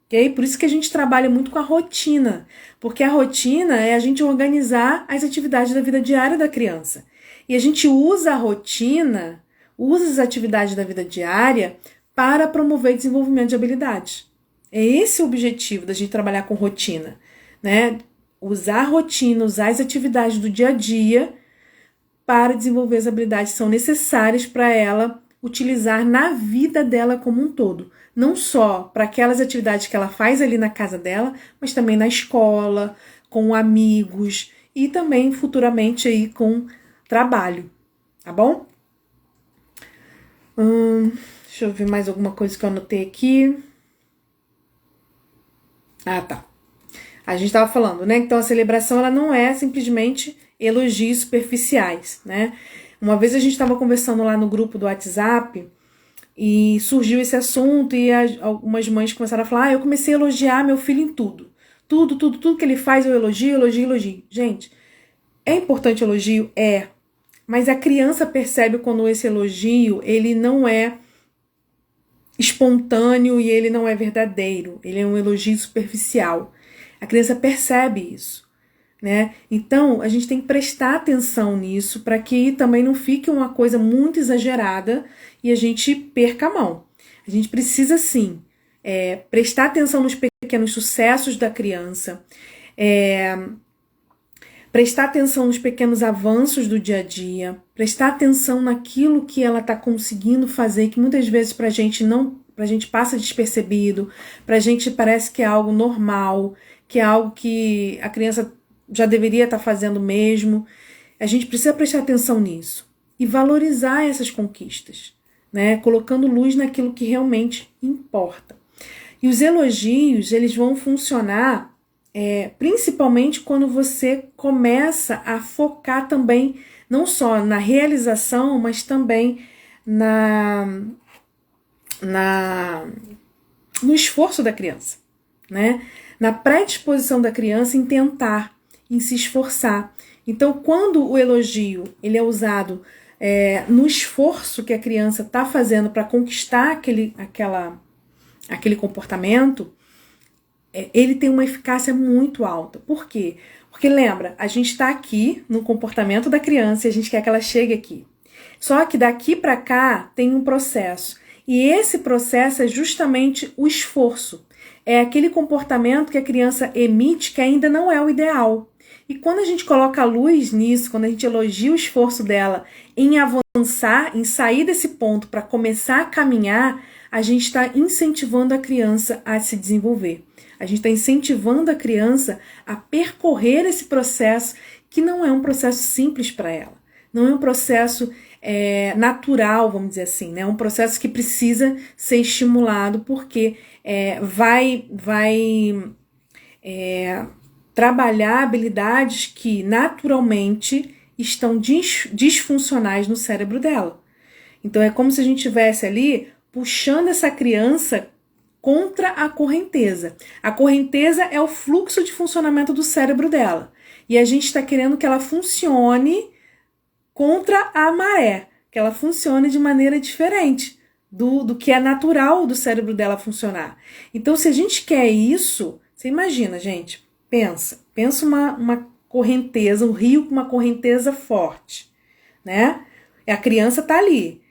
ok? Por isso que a gente trabalha muito com a rotina, porque a rotina é a gente organizar as atividades da vida diária da criança. E a gente usa a rotina, usa as atividades da vida diária para promover desenvolvimento de habilidades. É esse o objetivo da gente trabalhar com rotina, né? Usar a rotina, usar as atividades do dia a dia para desenvolver as habilidades que são necessárias para ela utilizar na vida dela como um todo. Não só para aquelas atividades que ela faz ali na casa dela, mas também na escola, com amigos e também futuramente aí com trabalho, tá bom? Deixa eu ver mais alguma coisa que eu anotei aqui. Ah, tá. A gente estava falando, né? Então a celebração ela não é simplesmente elogios superficiais, né? Uma vez a gente estava conversando lá no grupo do WhatsApp e surgiu esse assunto e algumas mães começaram a falar: eu comecei a elogiar meu filho em tudo. Tudo que ele faz eu elogio. Gente, é importante elogio? É. Mas a criança percebe quando esse elogio, ele não é espontâneo e ele não é verdadeiro. Ele é um elogio superficial. A criança percebe isso, né? Então, a gente tem que prestar atenção nisso para que também não fique uma coisa muito exagerada e a gente perca a mão. A gente precisa, sim, prestar atenção nos pequenos sucessos da criança, prestar atenção nos pequenos avanços do dia a dia, prestar atenção naquilo que ela está conseguindo fazer, que muitas vezes para a gente não pra gente passa despercebido, pra gente parece que é algo normal, que é algo que a criança já deveria estar fazendo mesmo. A gente precisa prestar atenção nisso e valorizar essas conquistas, né? Colocando luz naquilo que realmente importa. E os elogios, eles vão funcionar principalmente quando você começa a focar também, não só na realização, mas também no esforço da criança, né? Na predisposição da criança em tentar, em se esforçar. Então, quando o elogio ele é usado no esforço que a criança está fazendo para conquistar aquele comportamento, ele tem uma eficácia muito alta. Por quê? Porque lembra, a gente está aqui no comportamento da criança e a gente quer que ela chegue aqui. Só que daqui para cá tem um processo. E esse processo é justamente o esforço. É aquele comportamento que a criança emite que ainda não é o ideal. E quando a gente coloca luz nisso, quando a gente elogia o esforço dela em avançar, em sair desse ponto para começar a caminhar, a gente está incentivando a criança a se desenvolver. A gente está incentivando a criança a percorrer esse processo que não é um processo simples para ela. Não é um processo natural, vamos dizer assim, né? É um processo que precisa ser estimulado porque vai trabalhar habilidades que naturalmente estão disfuncionais no cérebro dela. Então é como se a gente estivesse ali puxando essa criança contra a correnteza. A correnteza é o fluxo de funcionamento do cérebro dela. E a gente está querendo que ela funcione contra a maré, que ela funcione de maneira diferente do que é natural do cérebro dela funcionar. Então, se a gente quer isso, você imagina, gente, pensa uma correnteza, um rio com uma correnteza forte, né? A criança está ali.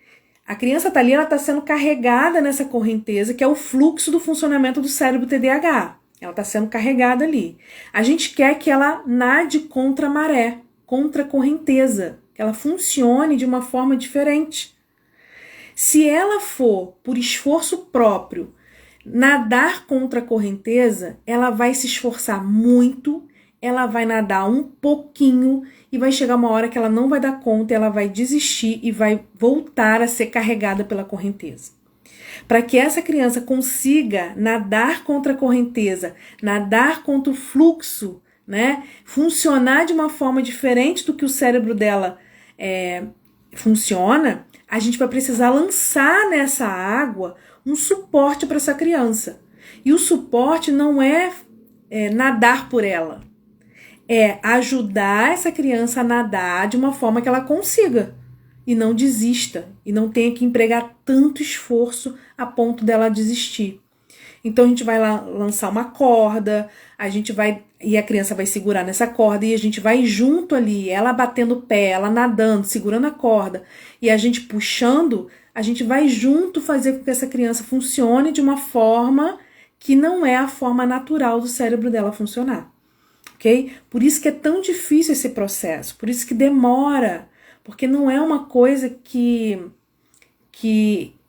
A criança está ali, ela está sendo carregada nessa correnteza, que é o fluxo do funcionamento do cérebro TDAH. Ela está sendo carregada ali. A gente quer que ela nade contra a maré, contra a correnteza, que ela funcione de uma forma diferente. Se ela for, por esforço próprio, nadar contra a correnteza, ela vai se esforçar muito, ela vai nadar um pouquinho e vai chegar uma hora que ela não vai dar conta, ela vai desistir e vai voltar a ser carregada pela correnteza. Para que essa criança consiga nadar contra a correnteza, nadar contra o fluxo, né, funcionar de uma forma diferente do que o cérebro dela funciona, a gente vai precisar lançar nessa água um suporte para essa criança. E o suporte não é nadar por ela, é ajudar essa criança a nadar de uma forma que ela consiga e não desista, e não tenha que empregar tanto esforço a ponto dela desistir. Então a gente vai lá lançar uma corda, e a criança vai segurar nessa corda e a gente vai junto ali, ela batendo o pé, ela nadando, segurando a corda e a gente puxando, a gente vai junto fazer com que essa criança funcione de uma forma que não é a forma natural do cérebro dela funcionar. Ok? Por isso que é tão difícil esse processo, por isso que demora, porque não é uma coisa que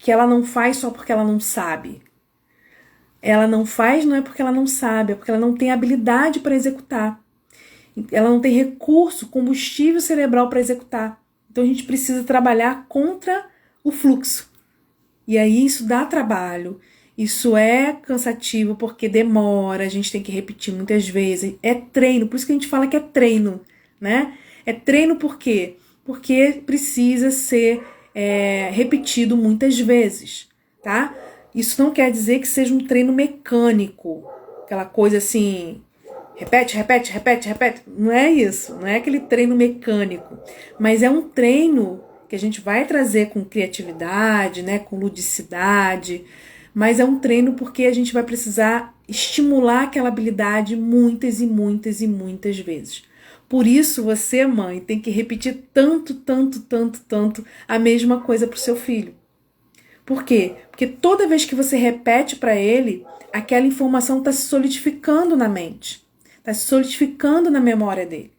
ela não faz só porque ela não sabe. Ela não faz não é porque ela não sabe, é porque ela não tem habilidade para executar. Ela não tem recurso, combustível cerebral para executar. Então a gente precisa trabalhar contra o fluxo. E aí isso dá trabalho, isso é cansativo porque demora, a gente tem que repetir muitas vezes. É treino, por isso que a gente fala que é treino, né? É treino por quê? Porque precisa ser repetido muitas vezes, tá? Isso não quer dizer que seja um treino mecânico, aquela coisa assim, repete, repete, repete, repete. Não é isso, não é aquele treino mecânico, mas é um treino que a gente vai trazer com criatividade, né, com ludicidade, mas é um treino porque a gente vai precisar estimular aquela habilidade muitas e muitas e muitas vezes. Por isso você, mãe, tem que repetir tanto, tanto, tanto, tanto a mesma coisa para o seu filho. Por quê? Porque toda vez que você repete para ele, aquela informação está se solidificando na mente, está se solidificando na memória dele.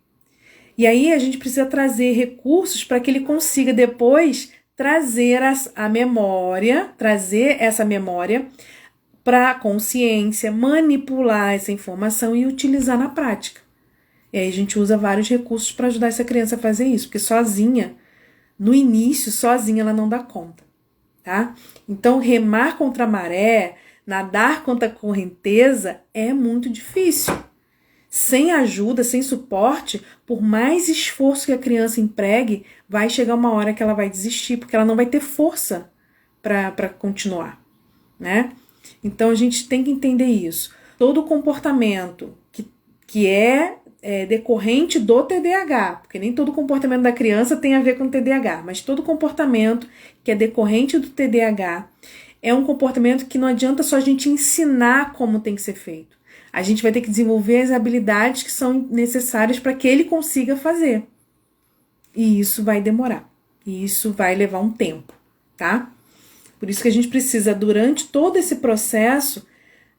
E aí a gente precisa trazer recursos para que ele consiga depois trazer a memória, trazer essa memória para a consciência, manipular essa informação e utilizar na prática. E aí a gente usa vários recursos para ajudar essa criança a fazer isso, porque sozinha, no início, sozinha ela não dá conta, tá? Então, remar contra a maré, nadar contra a correnteza é muito difícil. Sem ajuda, sem suporte, por mais esforço que a criança empregue, vai chegar uma hora que ela vai desistir, porque ela não vai ter força para continuar, né? Então, a gente tem que entender isso. Todo comportamento que é decorrente do TDAH, porque nem todo comportamento da criança tem a ver com TDAH, mas todo comportamento que é decorrente do TDAH é um comportamento que não adianta só a gente ensinar como tem que ser feito. A gente vai ter que desenvolver as habilidades que são necessárias para que ele consiga fazer. E isso vai demorar. E isso vai levar um tempo, tá? Por isso que a gente precisa, durante todo esse processo,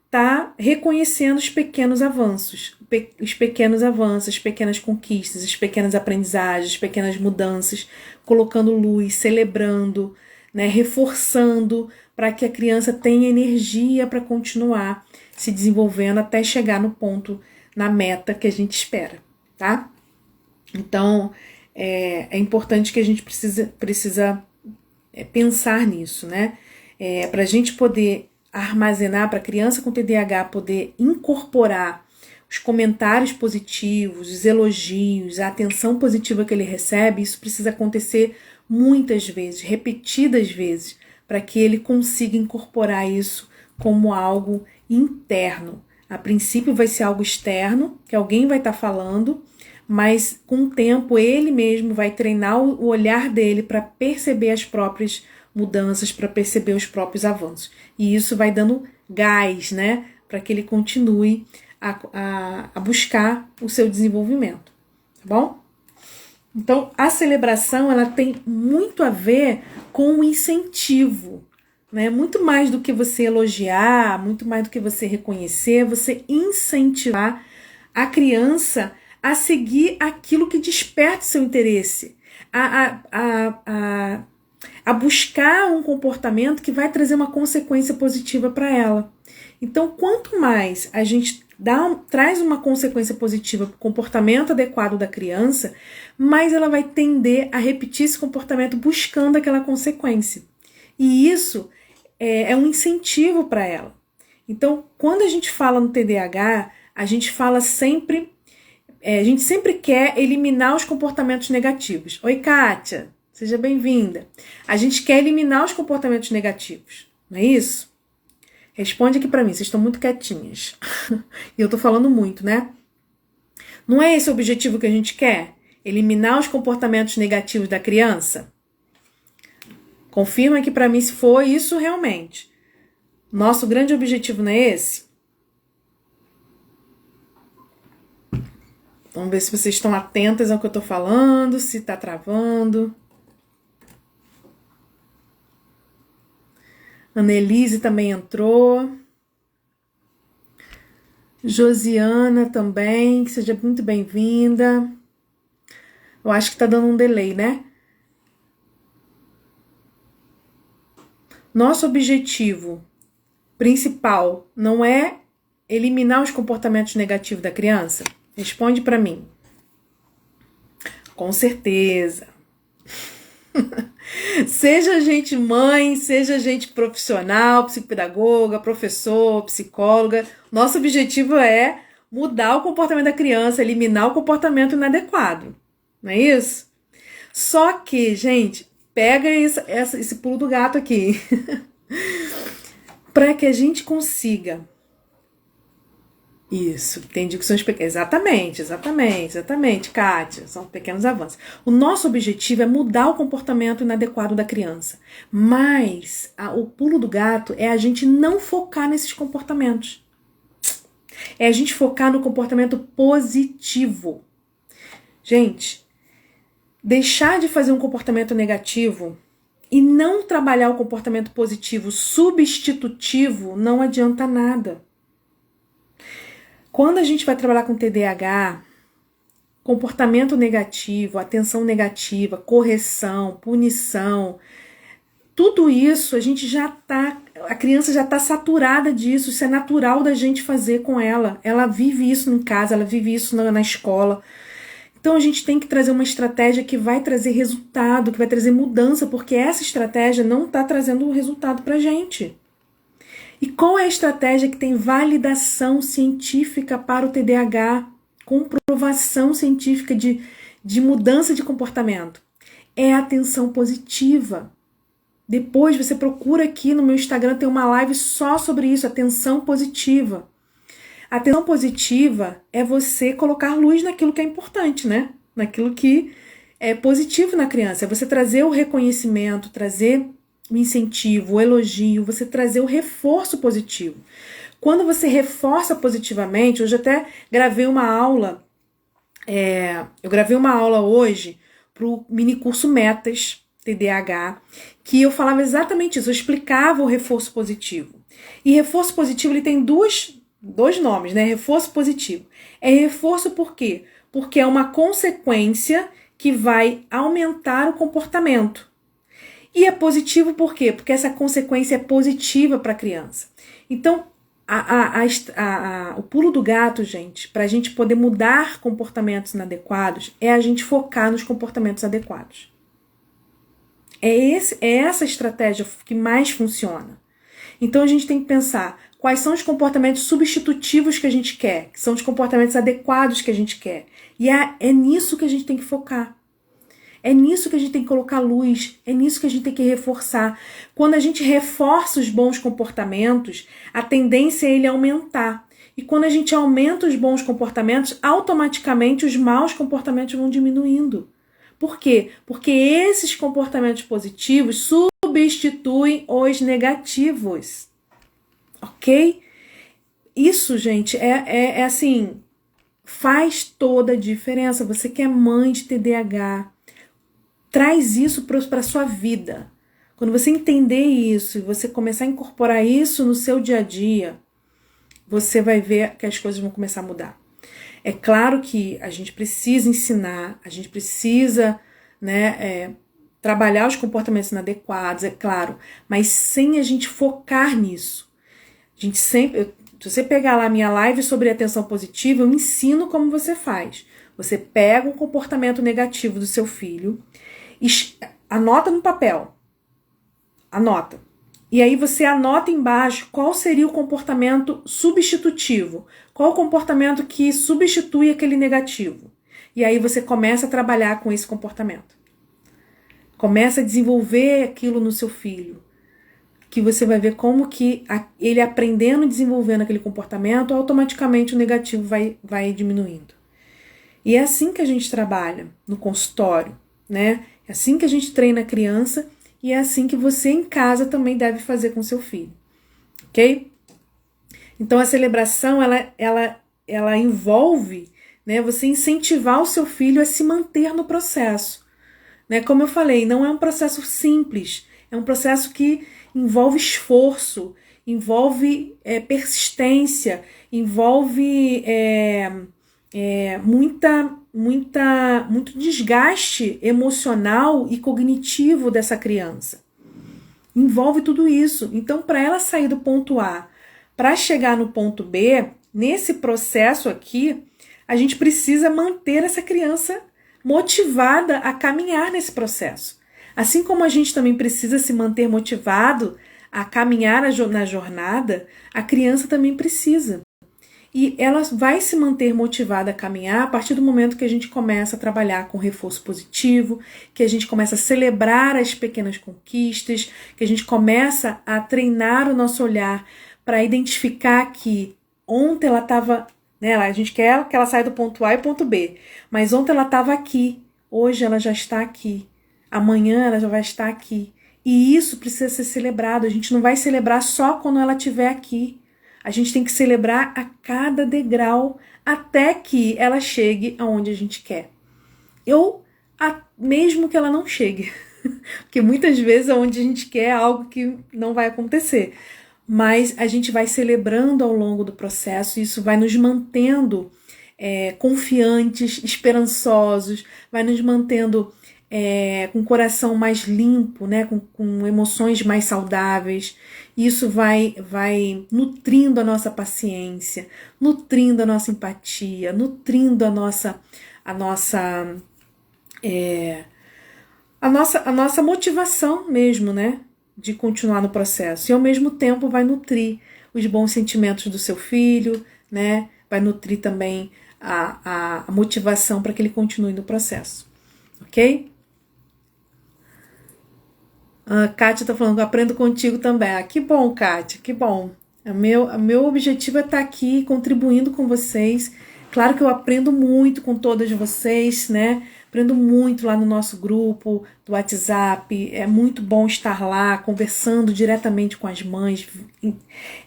tá reconhecendo os pequenos avanços, as pequenas conquistas, as pequenas aprendizagens, as pequenas mudanças, colocando luz, celebrando, né, reforçando para que a criança tenha energia para continuar se desenvolvendo até chegar no ponto, na meta que a gente espera, tá? Então, é importante que a gente precisa pensar nisso, né? Para a gente poder armazenar, para a criança com TDAH poder incorporar os comentários positivos, os elogios, a atenção positiva que ele recebe, isso precisa acontecer muitas vezes, repetidas vezes, para que ele consiga incorporar isso como algo interno. A princípio vai ser algo externo, que alguém vai estar falando, mas com o tempo ele mesmo vai treinar o olhar dele para perceber as próprias mudanças, para perceber os próprios avanços. E isso vai dando gás, né, para que ele continue a buscar o seu desenvolvimento, tá bom? Então, a celebração, ela tem muito a ver com o incentivo, né? Muito mais do que você elogiar, muito mais do que você reconhecer, você incentivar a criança a seguir aquilo que desperta seu interesse, a buscar um comportamento que vai trazer uma consequência positiva para ela. Então, quanto mais a gente traz uma consequência positiva para o comportamento adequado da criança, mais ela vai tender a repetir esse comportamento buscando aquela consequência. E isso é um incentivo para ela. Então, quando a gente fala no TDAH, a gente fala sempre, a gente sempre quer eliminar os comportamentos negativos. Oi, Kátia, seja bem-vinda. A gente quer eliminar os comportamentos negativos, não é isso? Responde aqui pra mim, vocês estão muito quietinhas. E eu tô falando muito, né? Não é esse o objetivo que a gente quer? Eliminar os comportamentos negativos da criança? Confirma aqui pra mim se foi isso realmente. Nosso grande objetivo não é esse? Vamos ver se vocês estão atentas ao que eu tô falando, se tá travando. Annelise também entrou. Josiana também, seja muito bem-vinda. Eu acho que tá dando um delay, né? Nosso objetivo principal não é eliminar os comportamentos negativos da criança? Responde para mim. Com certeza. Seja gente mãe, seja gente profissional, psicopedagoga, professor, psicóloga, nosso objetivo é mudar o comportamento da criança, eliminar o comportamento inadequado, não é isso? Só que, gente, pega esse pulo do gato aqui, para que a gente consiga. Isso, entendi que são exatamente, Kátia, são pequenos avanços. O nosso objetivo é mudar o comportamento inadequado da criança, mas o pulo do gato é a gente não focar nesses comportamentos, é a gente focar no comportamento positivo. Gente, deixar de fazer um comportamento negativo e não trabalhar o comportamento positivo substitutivo não adianta nada. Quando a gente vai trabalhar com TDAH, comportamento negativo, atenção negativa, correção, punição, tudo isso a criança já tá saturada disso, isso é natural da gente fazer com ela. Ela vive isso em casa, ela vive isso na escola. Então a gente tem que trazer uma estratégia que vai trazer resultado, que vai trazer mudança, porque essa estratégia não está trazendo resultado pra gente. E qual é a estratégia que tem validação científica para o TDAH, comprovação científica de mudança de comportamento? É a atenção positiva. Depois você procura aqui no meu Instagram, tem uma live só sobre isso, atenção positiva. A atenção positiva é você colocar luz naquilo que é importante, né? Naquilo que é positivo na criança. É você trazer o reconhecimento, trazer o incentivo, o elogio, você trazer o reforço positivo. Quando você reforça positivamente, hoje até gravei uma aula, eu gravei uma aula hoje para o mini curso Metas TDAH, que eu falava exatamente isso, eu explicava o reforço positivo. E reforço positivo ele tem dois nomes, né? Reforço positivo. É reforço por quê? Porque é uma consequência que vai aumentar o comportamento. E é positivo por quê? Porque essa consequência é positiva para a criança. Então, o pulo do gato, gente, para a gente poder mudar comportamentos inadequados, é a gente focar nos comportamentos adequados. É essa estratégia que mais funciona. Então, a gente tem que pensar quais são os comportamentos substitutivos que a gente quer, que são os comportamentos adequados que a gente quer. E é nisso que a gente tem que focar. É nisso que a gente tem que colocar luz, é nisso que a gente tem que reforçar. Quando a gente reforça os bons comportamentos, a tendência é ele aumentar. E quando a gente aumenta os bons comportamentos, automaticamente os maus comportamentos vão diminuindo. Por quê? Porque esses comportamentos positivos substituem os negativos. Ok? Isso, gente, é assim, faz toda a diferença. Você que é mãe de TDAH, traz isso para a sua vida. Quando você entender isso e você começar a incorporar isso no seu dia a dia, você vai ver que as coisas vão começar a mudar. É claro que a gente precisa ensinar, a gente precisa, trabalhar os comportamentos inadequados, é claro, mas sem a gente focar nisso. A gente sempre, se você pegar lá a minha live sobre atenção positiva, eu ensino como você faz. Você pega um comportamento negativo do seu filho, anota no papel, anota. E aí você anota embaixo qual seria o comportamento substitutivo, qual o comportamento que substitui aquele negativo. E aí você começa a trabalhar com esse comportamento. Começa a desenvolver aquilo no seu filho, que você vai ver como que ele aprendendo e desenvolvendo aquele comportamento, automaticamente o negativo vai diminuindo. E é assim que a gente trabalha no consultório, né? É assim que a gente treina a criança e é assim que você em casa também deve fazer com seu filho, ok? Então a celebração, ela envolve, né, você incentivar o seu filho a se manter no processo. Né? Como eu falei, não é um processo simples, é um processo que envolve esforço, envolve persistência, envolve muito desgaste emocional e cognitivo dessa criança. Envolve tudo isso. Então, para ela sair do ponto A para chegar no ponto B, nesse processo aqui, a gente precisa manter essa criança motivada a caminhar nesse processo. Assim como a gente também precisa se manter motivado a caminhar na jornada, a criança também precisa. E ela vai se manter motivada a caminhar a partir do momento que a gente começa a trabalhar com reforço positivo, que a gente começa a celebrar as pequenas conquistas, que a gente começa a treinar o nosso olhar para identificar que ontem ela estava, né, a gente quer que ela saia do ponto A e ponto B, mas ontem ela estava aqui, hoje ela já está aqui, amanhã ela já vai estar aqui. E isso precisa ser celebrado, a gente não vai celebrar só quando ela estiver aqui. A gente tem que celebrar a cada degrau até que ela chegue aonde a gente quer. Mesmo que ela não chegue. Porque muitas vezes aonde a gente quer é algo que não vai acontecer. Mas a gente vai celebrando ao longo do processo e isso vai nos mantendo confiantes, esperançosos, vai nos mantendo com o coração mais limpo, né? Com emoções mais saudáveis. Isso vai nutrindo a nossa paciência, nutrindo a nossa empatia, nutrindo a nossa motivação mesmo, né? De continuar no processo. E ao mesmo tempo vai nutrir os bons sentimentos do seu filho, né? Vai nutrir também a motivação para que ele continue no processo. Ok? A Kátia está falando que eu aprendo contigo também. Ah, que bom, Kátia, que bom. Meu objetivo é estar aqui contribuindo com vocês. Claro que eu aprendo muito com todas vocês, né? Aprendo muito lá no nosso grupo do WhatsApp. É muito bom estar lá, conversando diretamente com as mães,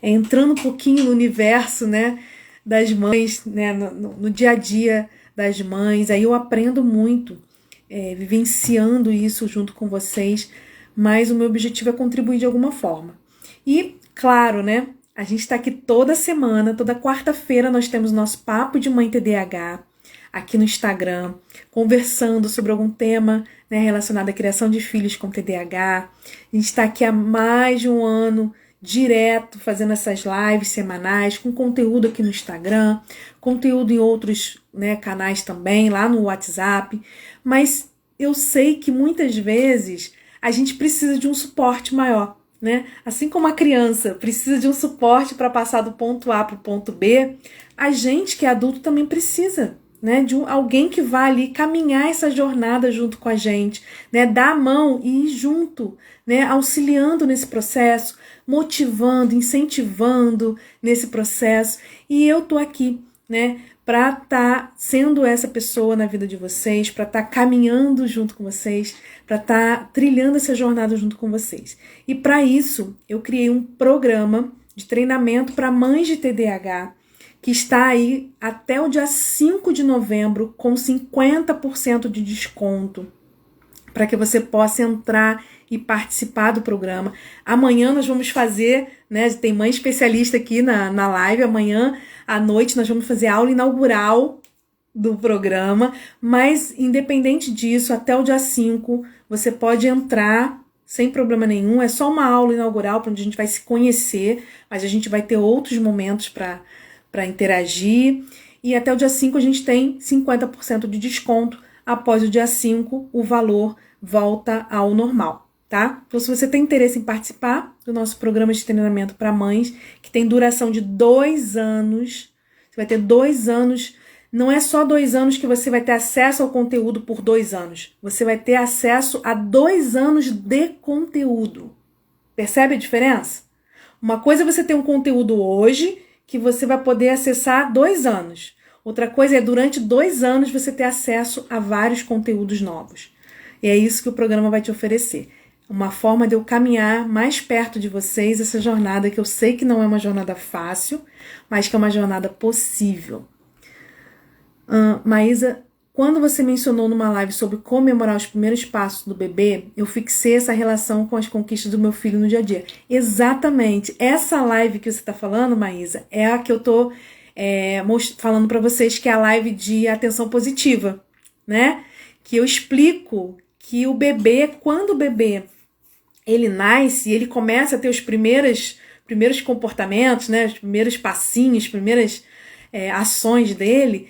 entrando um pouquinho no universo, né, das mães, né, no dia a dia das mães. Aí eu aprendo muito, vivenciando isso junto com vocês, mas o meu objetivo é contribuir de alguma forma. E, claro, né, a gente está aqui toda semana, toda quarta-feira nós temos nosso Papo de Mãe TDAH aqui no Instagram, conversando sobre algum tema, né, relacionado à criação de filhos com TDAH. A gente está aqui há mais de um ano, direto, fazendo essas lives semanais, com conteúdo aqui no Instagram, conteúdo em outros, né, canais também, lá no WhatsApp. Mas eu sei que muitas vezes a gente precisa de um suporte maior, né? Assim como a criança precisa de um suporte para passar do ponto A para o ponto B, a gente que é adulto também precisa, né, de alguém que vá ali caminhar essa jornada junto com a gente, né, dar a mão e ir junto, né, auxiliando nesse processo, motivando, incentivando nesse processo. E eu tô aqui, né, para estar sendo essa pessoa na vida de vocês, para estar caminhando junto com vocês, para estar trilhando essa jornada junto com vocês. E para isso, eu criei um programa de treinamento para mães de TDAH, que está aí até o dia 5 de novembro com 50% de desconto, para que você possa entrar e participar do programa. Amanhã nós vamos fazer, né, tem mãe especialista aqui na live, amanhã à noite nós vamos fazer a aula inaugural do programa, mas independente disso, até o dia 5, você pode entrar sem problema nenhum, é só uma aula inaugural onde a gente vai se conhecer, mas a gente vai ter outros momentos para interagir, e até o dia 5 a gente tem 50% de desconto. Após o dia 5, o valor volta ao normal, tá? Então, se você tem interesse em participar do nosso programa de treinamento para mães, que tem duração de 2 anos, você vai ter 2 anos, não é só 2 anos que você vai ter acesso ao conteúdo por 2 anos, você vai ter acesso a 2 anos de conteúdo. Percebe a diferença? Uma coisa é você ter um conteúdo hoje, que você vai poder acessar 2 anos. Outra coisa é, durante 2 anos, você ter acesso a vários conteúdos novos. E é isso que o programa vai te oferecer. Uma forma de eu caminhar mais perto de vocês, essa jornada que eu sei que não é uma jornada fácil, mas que é uma jornada possível. Maísa, quando você mencionou numa live sobre comemorar os primeiros passos do bebê, eu fixei essa relação com as conquistas do meu filho no dia a dia. Exatamente. Essa live que você está falando, Maísa, é a que eu estou falando para vocês, que é a live de atenção positiva, né? Que eu explico que o bebê, quando o bebê ele nasce, ele começa a ter os primeiros comportamentos, né? Os primeiros passinhos, primeiras ações dele,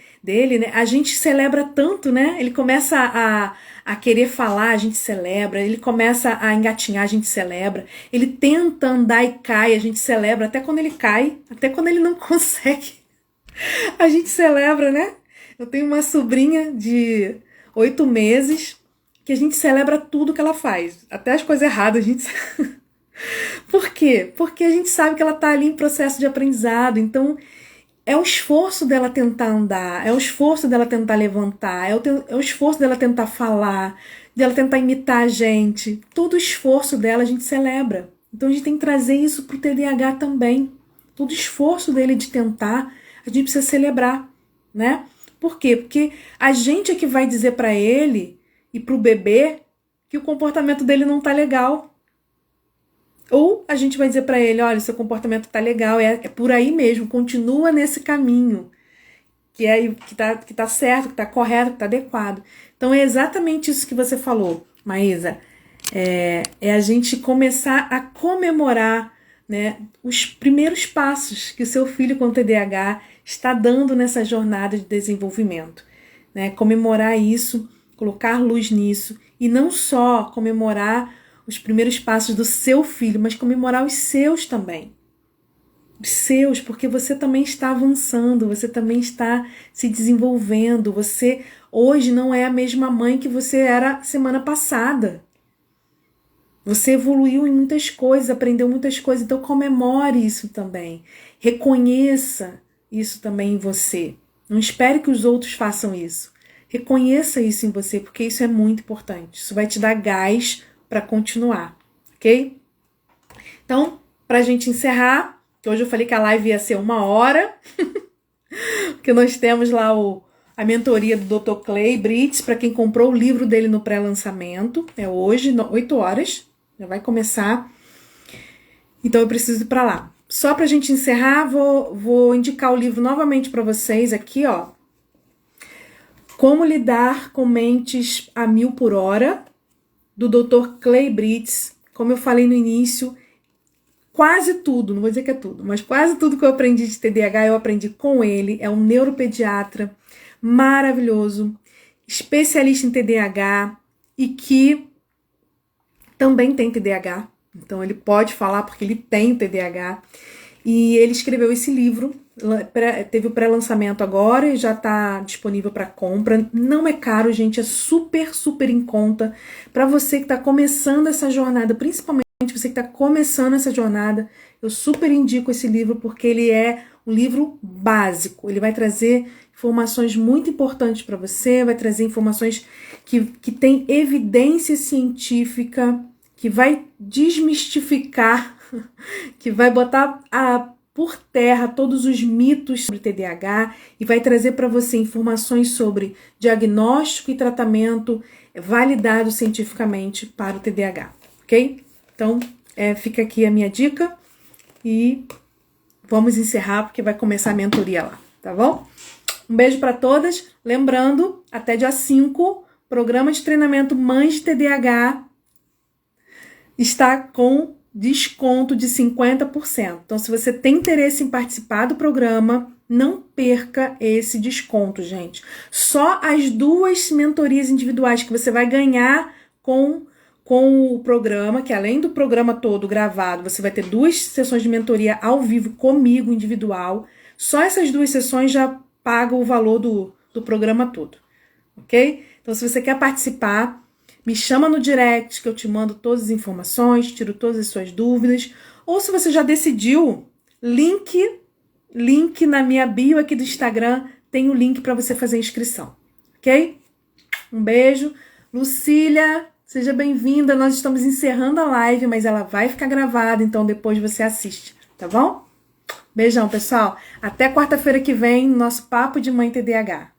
né? A gente celebra tanto, né? Ele começa a querer falar, a gente celebra. Ele começa a engatinhar, a gente celebra. Ele tenta andar e cai, a gente celebra. Até quando ele cai, até quando ele não consegue, a gente celebra, né? Eu tenho uma sobrinha de 8 meses que a gente celebra tudo que ela faz. Até as coisas erradas a gente... Por quê? Porque a gente sabe que ela tá ali em processo de aprendizado. Então, é o esforço dela tentar andar, é o esforço dela tentar levantar, é o esforço dela tentar falar, dela tentar imitar a gente. Todo o esforço dela a gente celebra. Então a gente tem que trazer isso pro TDAH também. Todo o esforço dele de tentar, a gente precisa celebrar, né? Por quê? Porque a gente é que vai dizer para ele e pro bebê que o comportamento dele não tá legal. Ou a gente vai dizer para ele, olha, seu comportamento tá legal, é por aí mesmo, continua nesse caminho, que tá certo, que tá correto, que tá adequado. Então é exatamente isso que você falou, Maísa. É a gente começar a comemorar, né, os primeiros passos que o seu filho com TDAH está dando nessa jornada de desenvolvimento, né? Comemorar isso, colocar luz nisso, e não só comemorar os primeiros passos do seu filho, mas comemorar os seus também. Os seus, porque você também está avançando, você também está se desenvolvendo, você hoje não é a mesma mãe que você era semana passada. Você evoluiu em muitas coisas, aprendeu muitas coisas, então comemore isso também. Reconheça isso também em você. Não espere que os outros façam isso. Reconheça isso em você, porque isso é muito importante. Isso vai te dar gás para continuar, ok? Então, para a gente encerrar, que hoje eu falei que a live ia ser 1 hora, porque nós temos lá a mentoria do Dr. Clay Brits, para quem comprou o livro dele no pré-lançamento. É hoje, 8 horas, já vai começar. Então eu preciso ir para lá. Só para a gente encerrar, vou indicar o livro novamente para vocês aqui, ó. Como lidar com mentes a 1000 por hora, do Dr. Clay Brits. Como eu falei no início, quase tudo, não vou dizer que é tudo, mas quase tudo que eu aprendi de TDAH eu aprendi com ele. É um neuropediatra maravilhoso, especialista em TDAH e que também tem TDAH. Então ele pode falar porque ele tem TDAH. E ele escreveu esse livro, teve o pré-lançamento agora e já está disponível para compra. Não é caro, gente, é super, super em conta. Para você que está começando essa jornada, principalmente você que está começando essa jornada, eu super indico esse livro porque ele é um livro básico. Ele vai trazer informações muito importantes para você, vai trazer informações que tem evidência científica, que vai desmistificar, que vai botar por terra todos os mitos sobre TDAH e vai trazer para você informações sobre diagnóstico e tratamento validado cientificamente para o TDAH, ok? Então, fica aqui a minha dica e vamos encerrar porque vai começar a mentoria lá, tá bom? Um beijo para todas. Lembrando, até dia 5, programa de treinamento Mães de TDAH está com desconto de 50%. Então, se você tem interesse em participar do programa, não perca esse desconto, gente. Só as 2 mentorias individuais que você vai ganhar com o programa, que além do programa todo gravado, você vai ter 2 sessões de mentoria ao vivo comigo, individual. Só essas 2 sessões já pagam o valor do programa todo, ok? Então, se você quer participar, me chama no direct que eu te mando todas as informações, tiro todas as suas dúvidas. Ou se você já decidiu, link na minha bio aqui do Instagram, tem o link para você fazer a inscrição, ok? Um beijo. Lucília, seja bem-vinda. Nós estamos encerrando a live, mas ela vai ficar gravada, então depois você assiste, tá bom? Beijão, pessoal. Até quarta-feira que vem, nosso Papo de Mãe TDAH.